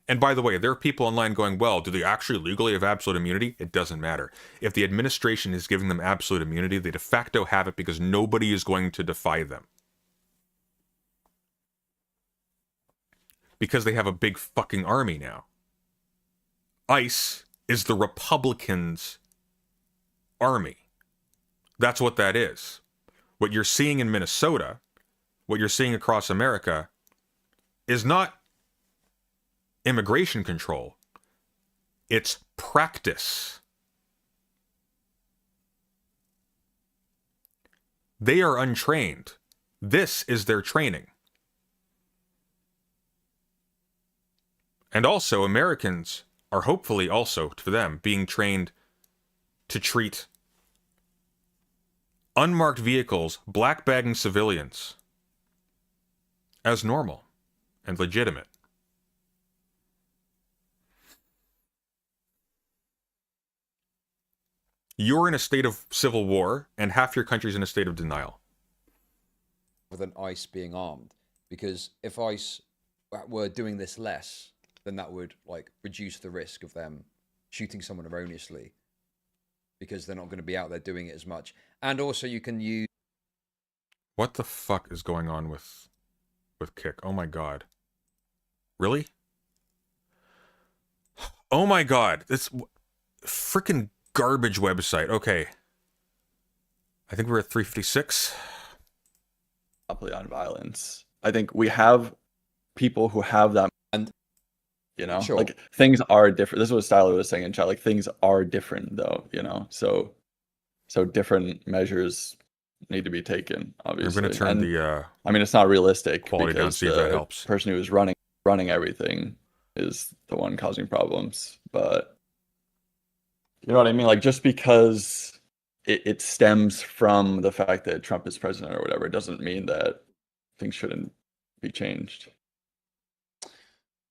And by the way, there are people online going, well, do they actually legally have absolute immunity? It doesn't matter. If the administration is giving them absolute immunity, they de facto have it because nobody is going to defy them. Because they have a big fucking army now. ICE is the Republicans' army. That's what that is. What you're seeing in Minnesota, what you're seeing across America, is not immigration control. It's practice. They are untrained. This is their training. And also, Americans are hopefully also, for them, being trained to treat unmarked vehicles, black bagging civilians, as normal and legitimate. You're in a state of civil war, and half your country's in a state of denial. Than ICE being armed, because if ICE were doing this less, then that would like reduce the risk of them shooting someone erroneously, because they're not going to be out there doing it as much. And also, you can use. What the fuck is going on with Kick? Oh my god. Really? Oh my god. This freaking garbage website. Okay. I think we're at 356. Monopoly on violence. I think we have people who have that, and you know, sure. Like things are different. This is what Styler was saying in chat. Like things are different, though. You know, so different measures need to be taken. Obviously, I'm going to turn the. I mean, it's not realistic quality down. See if that helps. The person who is running everything is the one causing problems, but. You know what I mean? Like, just because it stems from the fact that Trump is president or whatever, doesn't mean that things shouldn't be changed.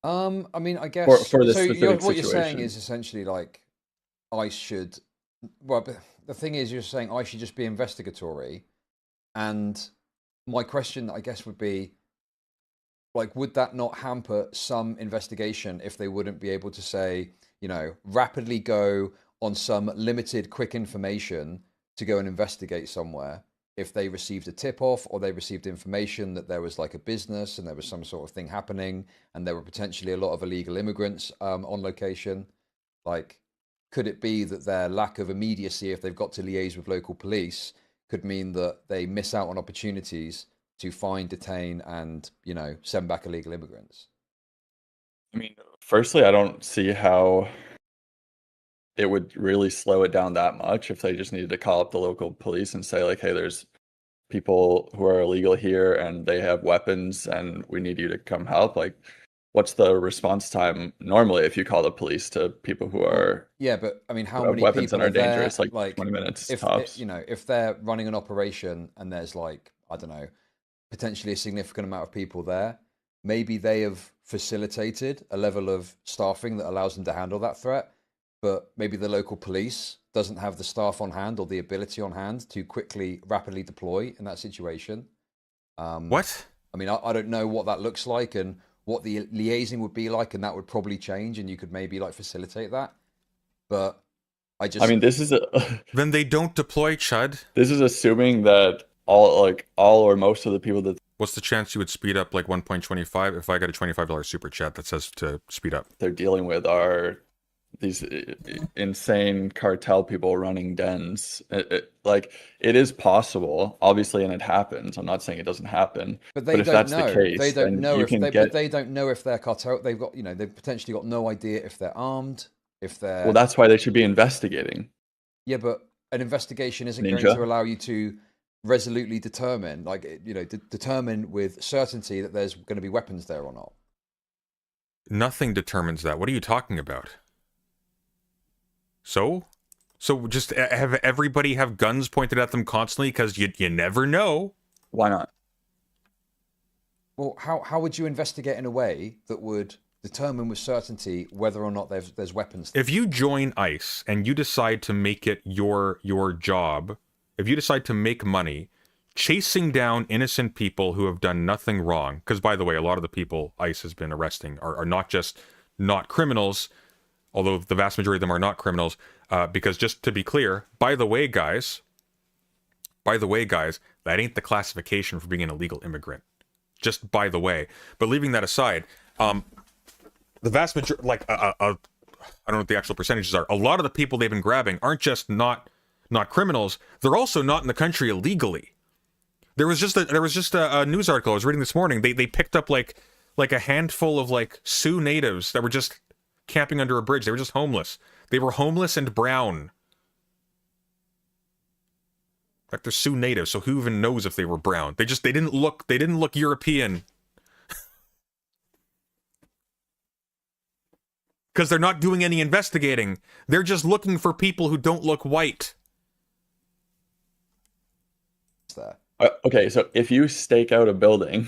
I mean, I guess for this so. What you're saying situation. is essentially like ICE should. Well, but the thing is, you're saying ICE should just be investigatory, and my question, I guess, would be, like, would that not hamper some investigation if they wouldn't be able to say, you know, rapidly go on some limited quick information to go and investigate somewhere if they received a tip-off or they received information that there was like a business and there was some sort of thing happening and there were potentially a lot of illegal immigrants on location. Like, could it be that their lack of immediacy, if they've got to liaise with local police, could mean that they miss out on opportunities to find, detain, and, you know, send back illegal immigrants? I mean, firstly, I don't see how it would really slow it down that much if they just needed to call up the local police and say, like, hey, there's people who are illegal here and they have weapons and we need you to come help. Like, what's the response time normally if you call the police to people who are but I mean, how many weapons people and are there? dangerous? Like 20 minutes tops. You know, if they're running an operation and there's like, I don't know, potentially a significant amount of people there, maybe they have facilitated a level of staffing that allows them to handle that threat, but maybe the local police doesn't have the staff on hand or the ability on hand to rapidly deploy in that situation. What? I mean, I don't know what that looks like and what the liaising would be like, and that would probably change, and you could maybe like facilitate that. But I mean, this is then they don't deploy, Chud. This is assuming that all or most of the people that What's the chance you would speed up like 1.25 if I got a $25 super chat that says to speed up? they're dealing with are these insane cartel people running dens. Like, it is possible, obviously, and it happens. I'm not saying it doesn't happen, but they if don't that's know. the case, They don't then know you if can they, get. but they don't know if they're cartel. They've got, you know, they've potentially got no idea if they're armed, if they're. Well, that's why they should be investigating. Yeah, but an investigation isn't going Ninja. to allow you to resolutely determine, like, you know, determine with certainty that there's going to be weapons there or not. Nothing determines that. What are you talking about? So just have everybody have guns pointed at them constantly, because you never know. Why not? Well, how would you investigate in a way that would determine with certainty whether or not there's weapons there? If you join ICE and you decide to make it your job, if you decide to make money chasing down innocent people who have done nothing wrong, because by the way, a lot of the people ICE has been arresting are not just not criminals, although the vast majority of them are not criminals, because just to be clear, by the way, guys, that ain't the classification for being an illegal immigrant. Just by the way. But leaving that aside, the vast majority, like, I don't know what the actual percentages are. A lot of the people they've been grabbing aren't just not criminals. They're also not in the country illegally. There was just a news article I was reading this morning. They picked up like a handful of like Sioux natives that were just camping under a bridge. They were just homeless. They were homeless and brown. Like, they're Sioux natives, so who even knows if they were brown? They didn't look European. Because they're not doing any investigating. They're just looking for people who don't look white. There. Okay, so if you stake out a building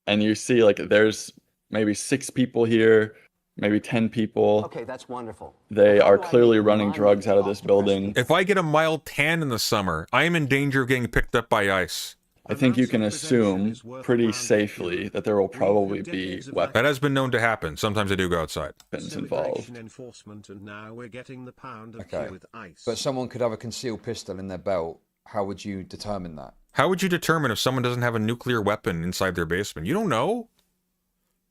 and you see like there's maybe 6 people here, maybe 10 people. Okay, that's wonderful. They are clearly running drugs out of this building. If I get a mild tan in the summer, I am in danger of getting picked up by ICE. I think you can assume pretty safely that there will probably be weapons. That has been known to happen. Sometimes I do go outside. Involved. Okay, but someone could have a concealed pistol in their belt. How would you determine that? How would you determine if someone doesn't have a nuclear weapon inside their basement? You don't know.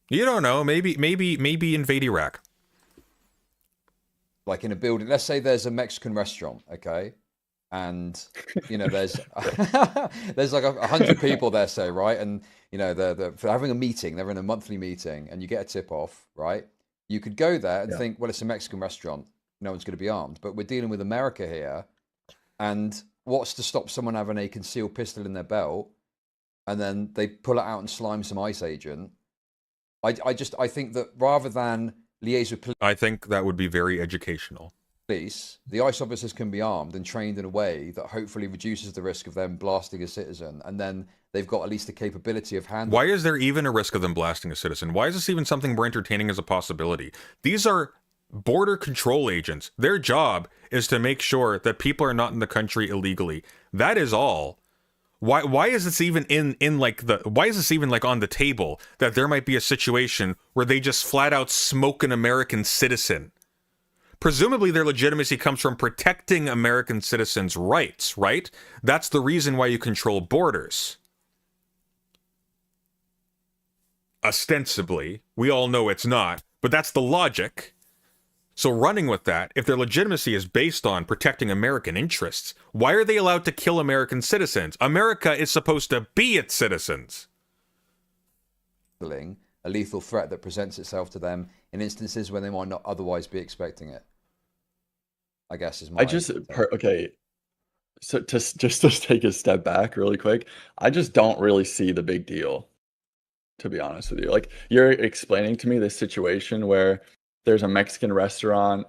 You don't know. Maybe invade Iraq. Like in a building, let's say there's a Mexican restaurant, okay? And, you know, there's like 100 people there, say, right? And, you know, they're having a meeting. They're in a monthly meeting, and you get a tip off, right? You could go there and think, well, it's a Mexican restaurant. No one's going to be armed. But we're dealing with America here. And what's to stop someone having a concealed pistol in their belt, and then they pull it out and slime some ICE agent? I think that rather than liaise with police, I think that would be very educational. the ICE officers can be armed and trained in a way that hopefully reduces the risk of them blasting a citizen, and then they've got at least the capability of handling. Why is there even a risk of them blasting a citizen? Why is this even something we're entertaining as a possibility? These are border control agents. Their job is to make sure that people are not in the country illegally. That is all. Why is this even why is this even like on the table that there might be a situation where they just flat out smoke an American citizen? Presumably their legitimacy comes from protecting American citizens' rights, right? That's the reason why you control borders. Ostensibly, we all know it's not, but that's the logic. So running with that, if their legitimacy is based on protecting American interests, why are they allowed to kill American citizens? America is supposed to be its citizens. A lethal threat that presents itself to them in instances where they might not otherwise be expecting it, I guess is my... okay, so just to take a step back really quick, I just don't really see the big deal, to be honest with you. Like, you're explaining to me this situation where there's a Mexican restaurant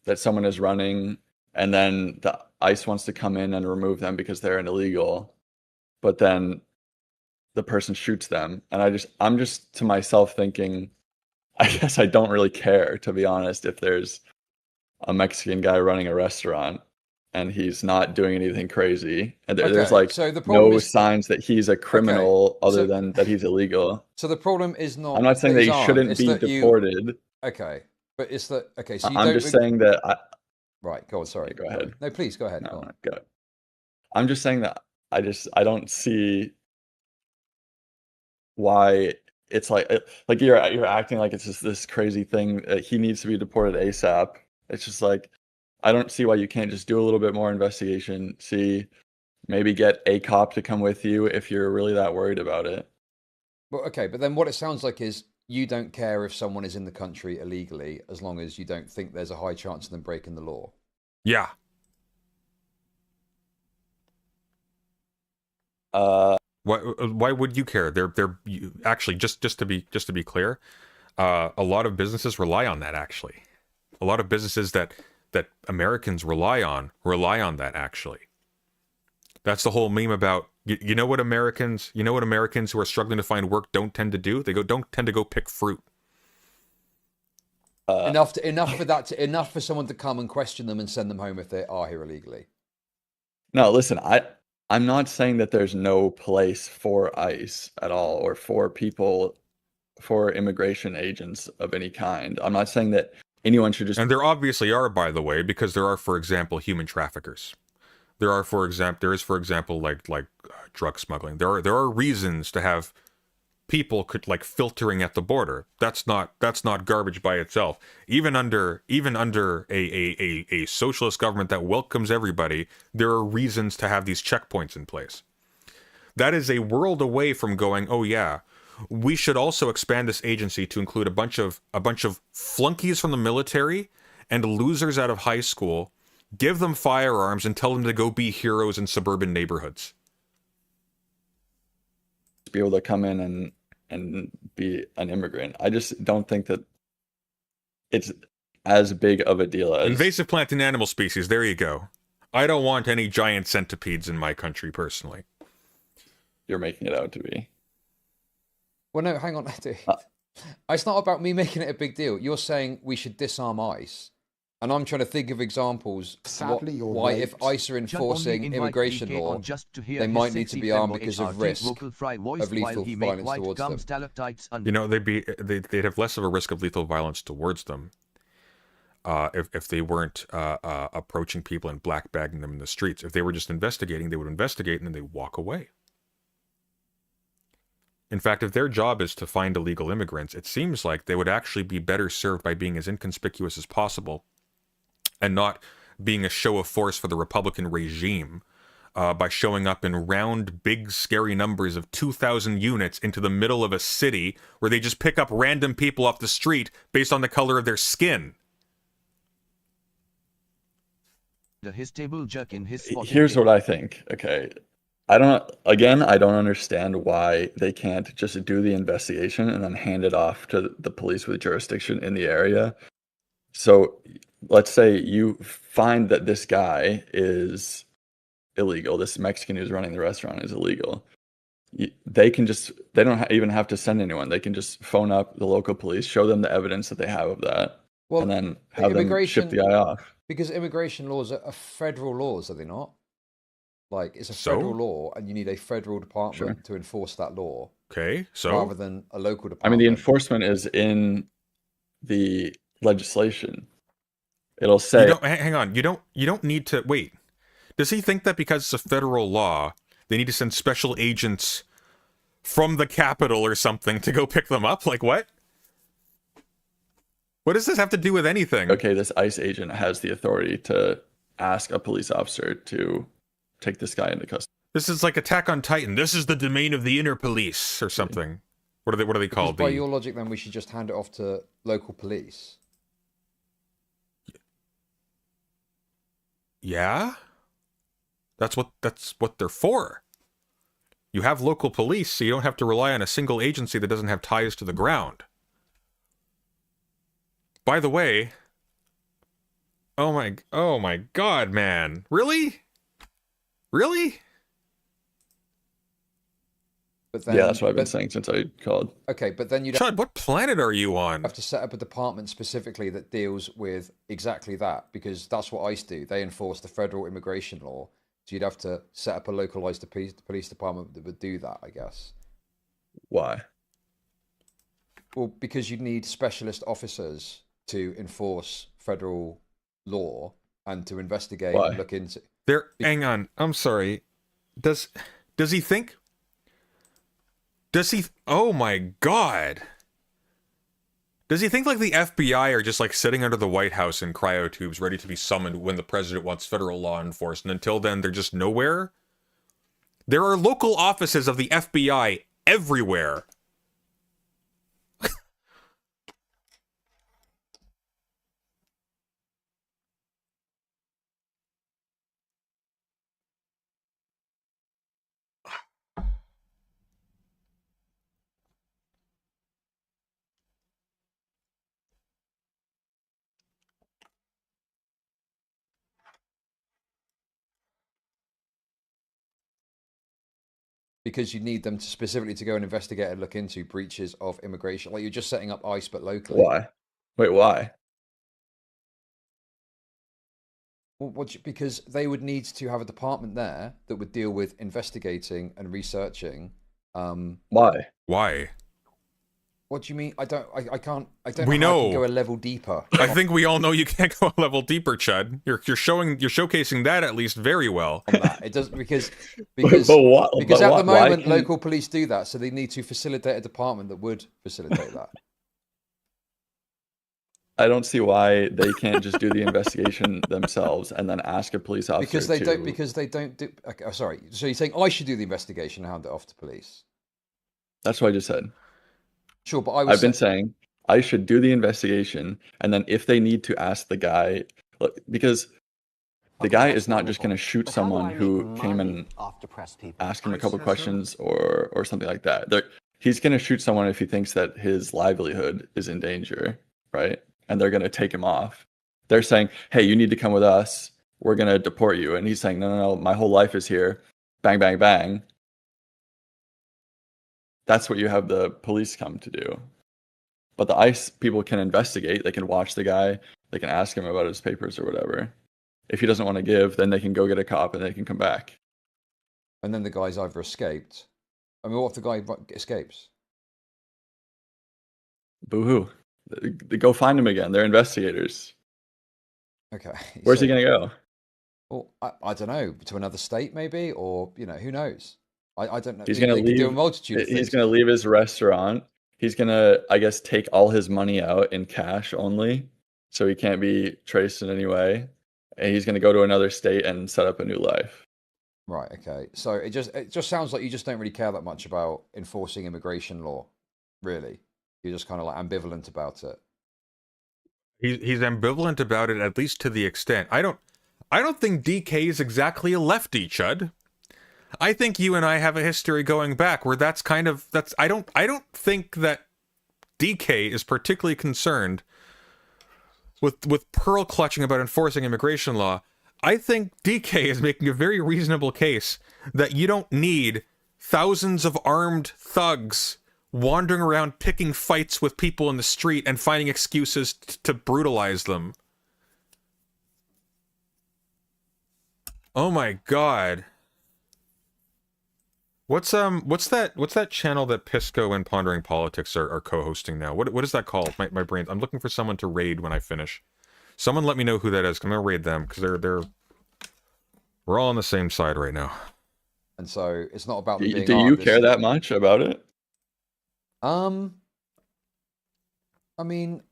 that someone is running, and then the ICE wants to come in and remove them because they're an illegal, but then the person shoots them. And I'm just to myself thinking, I guess I don't really care, to be honest, if there's a Mexican guy running a restaurant. and he's not doing anything crazy, and there's Okay, like so the problem no is signs that he's a criminal other so- than that he's illegal. So the problem is not. I'm not saying that he's he armed, shouldn't it's be that deported. Okay, but it's that. Okay, so you I'm don't. just saying that. Right, go on. Sorry. Go ahead. No, please go ahead. No, Go on. go. I'm just saying that I don't see why it's like you're acting like it's just this crazy thing that he needs to be deported ASAP. It's just like I don't see why you can't just do a little bit more investigation, see, maybe get a cop to come with you if you're really that worried about it. Well, okay, but then what it sounds like is you don't care if someone is in the country illegally as long as you don't think there's a high chance of them breaking the law. Yeah. Why would you care? Actually, just to be clear, a lot of businesses rely on that. Actually, a lot of businesses that Americans rely on that. Actually, that's the whole meme about you know what Americans who are struggling to find work don't tend to do. They don't tend to go pick fruit. Enough for someone to come and question them and send them home if they are here illegally. No, listen, I'm not saying that there's no place for ICE at all or for immigration agents of any kind. I'm not saying that anyone should just. And there obviously are, by the way, because there are, for example, human traffickers. There is, for example, like drug smuggling. There are reasons to have people filtering at the border. That's not garbage by itself. Even under a socialist government that welcomes everybody, there are reasons to have these checkpoints in place. That is a world away from going, oh yeah, we should also expand this agency to include a bunch of flunkies from the military and losers out of high school, give them firearms and tell them to go be heroes in suburban neighborhoods. Be able to come in and be an immigrant. I just don't think that it's as big of a deal as invasive plant and animal species. There you go. I don't want any giant centipedes in my country, personally. You're making it out to be. Well, no, hang on, dude. It's not about me making it a big deal. You're saying we should disarm ICE. And I'm trying to think of examples why if ICE are enforcing immigration law, they might need to be armed because of risk of lethal violence towards them. You know, they'd have less of a risk of lethal violence towards them if they weren't approaching people and black bagging them in the streets. If they were just investigating, they would investigate and then they walk away. In fact, if their job is to find illegal immigrants, it seems like they would actually be better served by being as inconspicuous as possible and not being a show of force for the Republican regime by showing up in round, big, scary numbers of 2,000 units into the middle of a city where they just pick up random people off the street based on the color of their skin. Here's what I think, okay. I don't understand why they can't just do the investigation and then hand it off to the police with jurisdiction in the area. So let's say you find that this guy is illegal. This Mexican who's running the restaurant is illegal. They don't even have to send anyone. They can just phone up the local police, show them the evidence that they have of that, and then have them ship the guy off. Because immigration laws are federal laws, are they not? Like, it's a federal law, and you need a federal department to enforce that law. Okay, so rather than a local department. I mean, the enforcement is in the legislation. It'll say. Hang on. You don't need to wait. Does he think that because it's a federal law, they need to send special agents from the Capitol or something to go pick them up? Like what? What does this have to do with anything? Okay, this ICE agent has the authority to ask a police officer to take this guy into custody. This is like Attack on Titan. This is the domain of the inner police or something. What are they called? By your logic, then we should just hand it off to local police. Yeah? That's what they're for. You have local police, so you don't have to rely on a single agency that doesn't have ties to the ground. By the way, oh my god, man. Really? Really? But then, yeah, that's what I've been saying since I called. Okay, but then you'd Chud, what planet are you on? have to set up a department specifically that deals with exactly that, because that's what ICE do. They enforce the federal immigration law. So you'd have to set up a localized police department that would do that, I guess. Why? Well, because you'd need specialist officers to enforce federal law and to investigate Why? and look into. Hang on. I'm sorry. Does he think? Does he? Oh my God. Does he think like the FBI are just like sitting under the White House in cryotubes ready to be summoned when the president wants federal law enforced, and until then they're just nowhere? There are local offices of the FBI everywhere. Because you need them to specifically to go and investigate and look into breaches of immigration. Like you're just setting up ICE, but locally. Why? Wait, why? Well, because they would need to have a department there that would deal with investigating and researching. Why? Why? What do you mean? I don't know how I can go a level deeper. I think we all know you can't go a level deeper, Chud. You're showcasing that at least very well. On that. It does because But at the why moment local police do that, so they need to facilitate a department that would facilitate that. I don't see why they can't just do the investigation themselves and then ask a police officer Because they don't do. Okay, oh, sorry. So you're saying I should do the investigation and hand it off to police? That's what I just said. Sure, but I've been saying I should do the investigation, and then if they need to ask the guy, look, because the guy is not just going to shoot someone who came and ask him a couple questions or something like that. He's going to shoot someone if he thinks that his livelihood is in danger, right? And they're going to take him off. They're saying, hey, you need to come with us. We're going to deport you. And he's saying, no, my whole life is here. Bang, bang, bang. That's what you have the police come to do. But the ICE people can investigate. They can watch the guy. They can ask him about his papers or whatever. If he doesn't want to give, then they can go get a cop and they can come back. And then the guy's either escaped. I mean, what if the guy escapes? Boo-hoo. They go find him again. They're investigators. Okay. Where's he going to go? Well, I don't know. To another state, maybe? Or, who knows? I don't know. He's going to leave. Do a multitude of things. He's going to leave his restaurant. He's going to, I guess, take all his money out in cash only. So he can't be traced in any way. And he's going to go to another state and set up a new life. Right, okay. So it just sounds like you just don't really care that much about enforcing immigration law, really. You're just kind of like ambivalent about it. He's ambivalent about it, at least to the extent. I don't think DK is exactly a lefty, Chud. I think you and I have a history going back where I don't think that DK is particularly concerned with pearl clutching about enforcing immigration law. I think DK is making a very reasonable case that you don't need thousands of armed thugs wandering around picking fights with people in the street and finding excuses to brutalize them. Oh my God. What's that channel that Pisco and Pondering Politics are co-hosting now? What is that called? My brain. I'm looking for someone to raid when I finish. Someone let me know who that is. I'm gonna raid them because we're all on the same side right now. And so it's not about Do you care that much about it? I mean,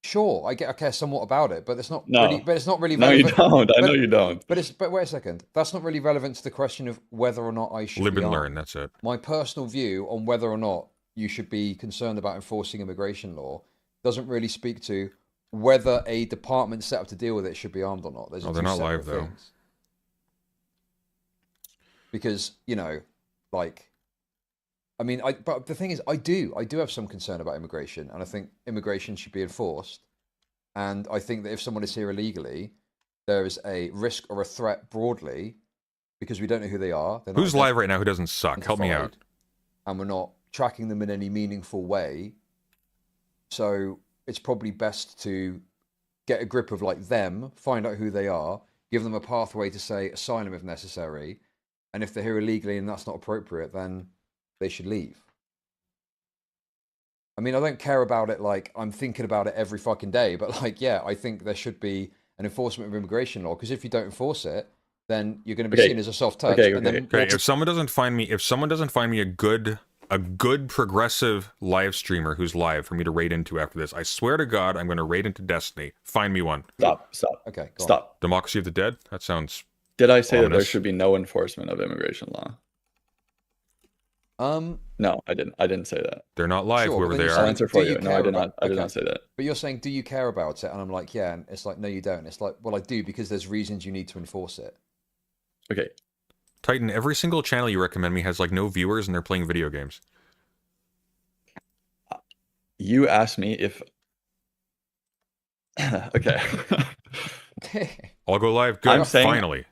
sure, I care somewhat about it, but it's not really. But it's not really. No, relevant. you don't. I know you don't. But wait a second. That's not really relevant to the question of whether or not I should Live be and armed. learn. That's it. My personal view on whether or not you should be concerned about enforcing immigration law doesn't really speak to whether a department set up to deal with it should be armed or not. They're not live though. Because but the thing is, I do have some concern about immigration, and I think immigration should be enforced. And I think that if someone is here illegally, there is a risk or a threat broadly, because we don't know who they are. Who's live right now who doesn't suck? Help me out. and we're not tracking them in any meaningful way. So it's probably best to get a grip of like them, find out who they are, give them a pathway to say asylum if necessary, and if they're here illegally and that's not appropriate, then they should leave. I mean, I don't care about it like I'm thinking about it every fucking day, but like, yeah, I think there should be an enforcement of immigration law, because if you don't enforce it, then you're going to be seen as a soft touch. And then if someone doesn't find me a good progressive live streamer who's live for me to raid into after this, I swear to God, I'm going to raid into Destiny. Find me one. Stop. Okay, stop. Democracy of the Dead? That sounds. Did I say ominous. that there should be no enforcement of immigration law? No, I didn't say that. They're not live, sure, whoever they are. I'll answer for you. No, I did not. I did not say that. But you're saying, do you care about it? And I'm like, yeah. And it's like, no, you don't. It's like, well, I do, because there's reasons you need to enforce it. Okay. Titan, every single channel you recommend me has like no viewers and they're playing video games. You asked me if. Okay. I'll go live. Good. I'm saying, finally.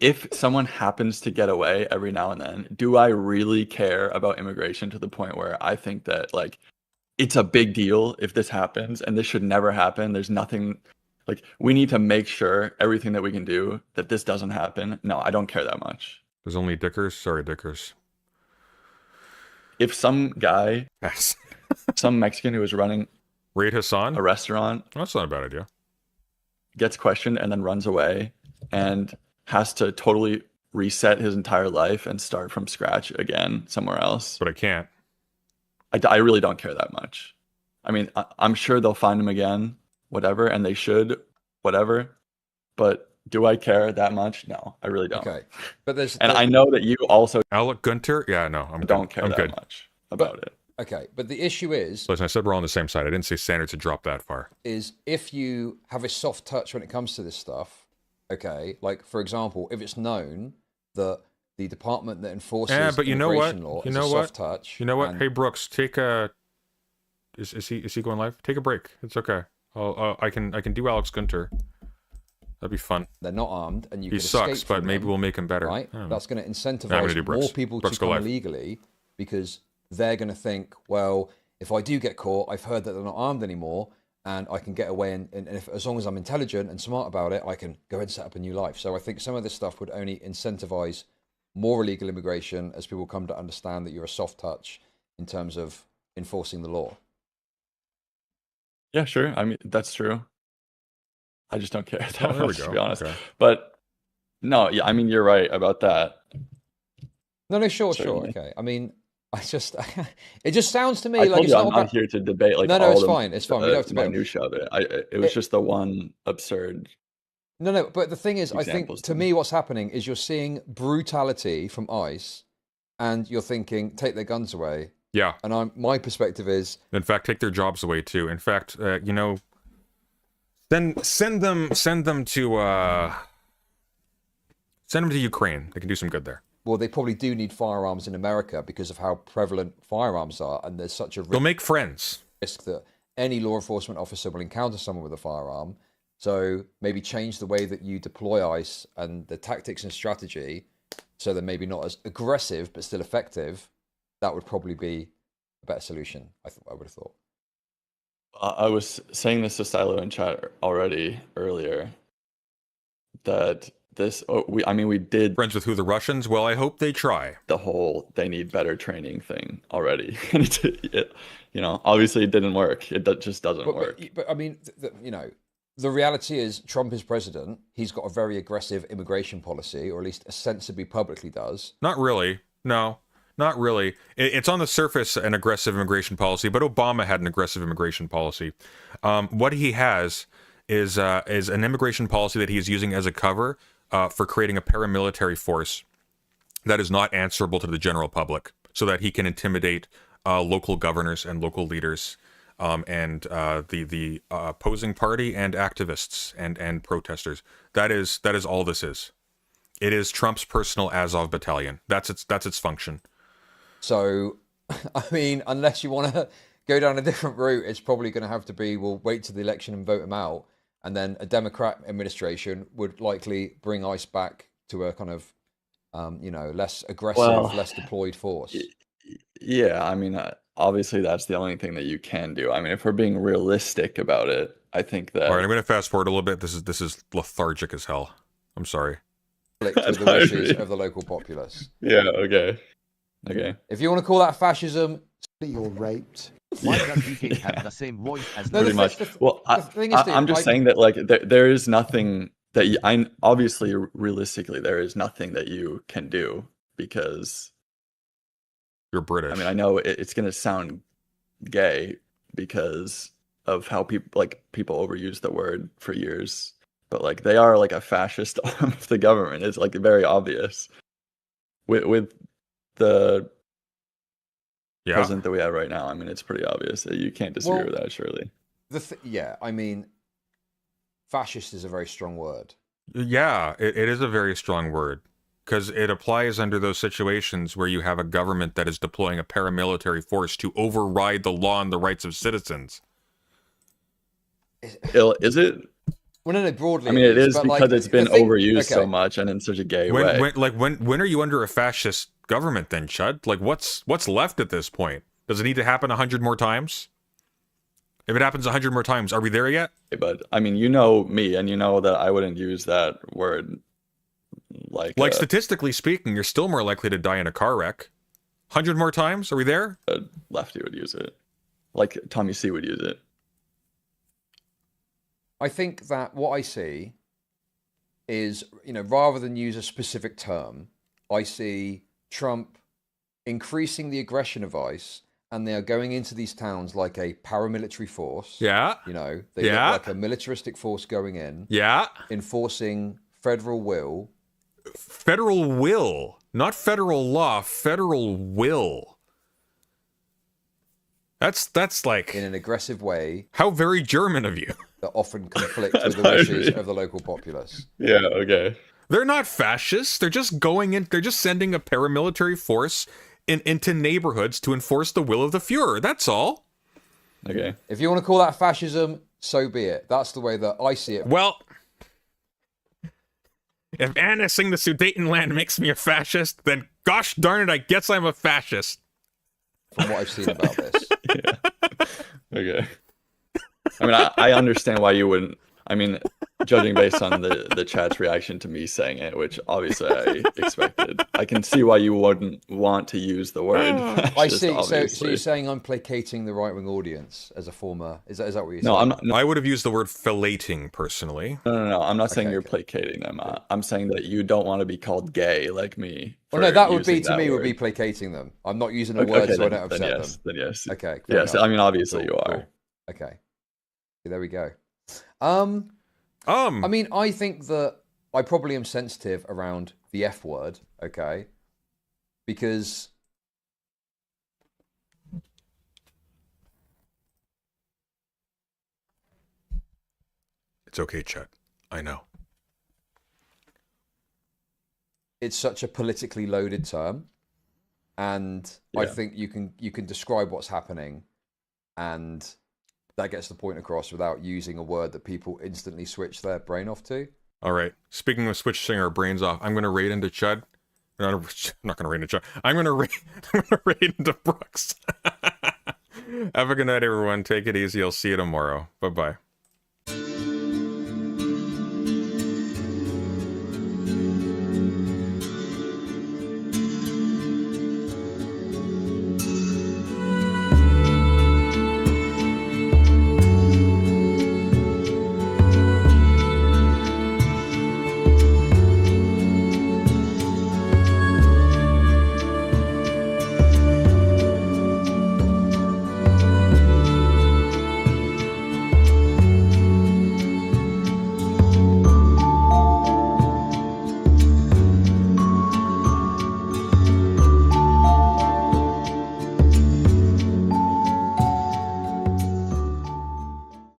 If someone happens to get away every now and then, do I really care about immigration to the point where I think that like it's a big deal if this happens and this should never happen? There's nothing like we need to make sure everything that we can do that this doesn't happen. No, I don't care that much. There's only Dickers. Sorry, Dickers. If some guy, Yes. some Mexican who is running Raid Hassan? a restaurant, That's not a bad idea. gets questioned and then runs away and has to totally reset his entire life and start from scratch again somewhere else. But I can't. I really don't care that much. I mean, I'm sure they'll find him again, whatever, and they should, whatever. But do I care that much? No, I really don't. Okay, but I know that you also Alec Gunter? Yeah, no, I'm don't good. care I'm that good. much about it. Okay, but the issue is... Listen, I said we're all on the same side. I didn't say standards had dropped that far. Is if you have a soft touch when it comes to this stuff, okay, like, for example, if it's known that the department that enforces but you know what? immigration law You is know a what? soft touch... You know what? and- Hey, Brooks, take a... Is he going live? Take a break. It's okay. I can do Alex Gunter. That'd be fun. They're not armed, and you He could sucks, escape but from maybe them, we'll make him better. right? I don't know. That's going to I'm incentivize gonna do more Brooks. people Brooks, to go come live. illegally, because they're going to think, well, if I do get caught, I've heard that they're not armed anymore, and I can get away, and if, as long as I'm intelligent and smart about it, I can go and set up a new life. So I think some of this stuff would only incentivize more illegal immigration as people come to understand that you're a soft touch in terms of enforcing the law. Yeah, sure. I mean, that's true. I just don't care that Oh, there we much, go. to be honest. Okay. But no, yeah, I mean, you're right about that. No, sure. Certainly. Okay. I mean, I just, it just sounds to me I like told it's you not I'm not about... here to debate like No, all it's the fine. It's fine. We don't have to debate. minutia of it. It was just the one absurd. No, but the thing is, I think, Examples to me, what's happening is you're seeing brutality from ICE, and you're thinking, take their guns away. Yeah. And my perspective is... In fact, take their jobs away, too. In fact, you know... Send them to Ukraine. They can do some good there. Well, they probably do need firearms in America because of how prevalent firearms are, and there's such a They'll make friends. risk that any law enforcement officer will encounter someone with a firearm. So maybe change the way that you deploy ICE and the tactics and strategy, so they're maybe not as aggressive but still effective. That would probably be a better solution, I would have thought. I was saying this to Silo in chat already earlier, that we did Friends with who, the Russians? Well, I hope they try. the whole they need better training thing already. Obviously it didn't work. It just doesn't work. But I mean, the reality is Trump is president. He's got a very aggressive immigration policy, or at least ostensibly publicly does. Not really. No, not really. It's on the surface an aggressive immigration policy, but Obama had an aggressive immigration policy. What he has is an immigration policy that he is using as a cover for creating a paramilitary force that is not answerable to the general public, so that he can intimidate local governors and local leaders, and the opposing party and activists and protesters. That is all this is. It is Trump's personal Azov battalion. That's its function. So, I mean, unless you want to go down a different route, it's probably going to have to be, we'll wait till the election and vote him out. And then a Democrat administration would likely bring ICE back to a kind of, less aggressive, less deployed force. Yeah, I mean, obviously that's the only thing that you can do. I mean, if we're being realistic about it, I think that. All right, I'm going to fast forward a little bit. This is lethargic as hell. I'm sorry. With the wishes of the local populace. Yeah. Okay. Okay. If you want to call that fascism, you're raped. Why does DK have the same voice as No, Pretty the much. thi- the- Well, the thing is, I'm dude, just saying that like there is nothing that I obviously realistically there is nothing that you can do because You're British. I mean I know it's gonna sound gay because of how people overuse the word for years, but like they are like a fascist arm of the government. It's like very obvious with the president that we have right now. I mean, it's pretty obvious. You can't disagree with that, surely. Yeah, I mean, fascist is a very strong word. Yeah, it is a very strong word because it applies under those situations where you have a government that is deploying a paramilitary force to override the law and the rights of citizens. Is it? Well, no, broadly. I mean, it is because it's been overused so okay. much and in such a gay way. When are you under a fascist government then, Chud? Like, what's left at this point? Does it need to happen 100 more times? If it happens 100 more times, are we there yet? But I mean, you know me, and you know that I wouldn't use that word. Like statistically speaking, you're still more likely to die in a car wreck. 100 more times? Are we there? A lefty would use it. Like Tommy C would use it. I think that what I see is, rather than use a specific term, I see Trump increasing the aggression of ICE, and they are going into these towns like a paramilitary force. Yeah. They look like a militaristic force going in. Yeah. Enforcing federal will. Federal will, not federal law, federal will. That's like... In an aggressive way. How very German of you. That often conflict with the wishes of the local populace. Yeah, okay. They're not fascists. They're just going in, they're just sending a paramilitary force into neighborhoods to enforce the will of the Fuhrer. That's all. Okay. If you want to call that fascism, so be it. That's the way that I see it. Well, if annexing the Sudetenland makes me a fascist, then gosh darn it, I guess I'm a fascist. From what I've seen about this. Yeah. Okay. I mean, I understand why you wouldn't. I mean, judging based on the chat's reaction to me saying it, which obviously I expected, I can see why you wouldn't want to use the word. I see. So you're saying I'm placating the right-wing audience as a former... Is that what you're saying? No, I'm not. No. I would have used the word filleting, personally. No. I'm not saying you're placating them. I'm saying that you don't want to be called gay like me. Well, no, that would be, to me, would be placating them. I'm not using a word so I don't upset them. Then yes. Okay. Yes, enough. I mean, obviously you are. Cool. Okay. There we go. I mean, I think that I probably am sensitive around the F word, okay? Because it's okay, Chet. I know. It's such a politically loaded term, and I think you can describe what's happening, and that gets the point across without using a word that people instantly switch their brain off to. All right. Speaking of switching our brains off, I'm going to raid into Chud. I'm not going to raid into Chud. I'm going to raid into Brooks. Have a good night, everyone. Take it easy. I'll see you tomorrow. Bye-bye.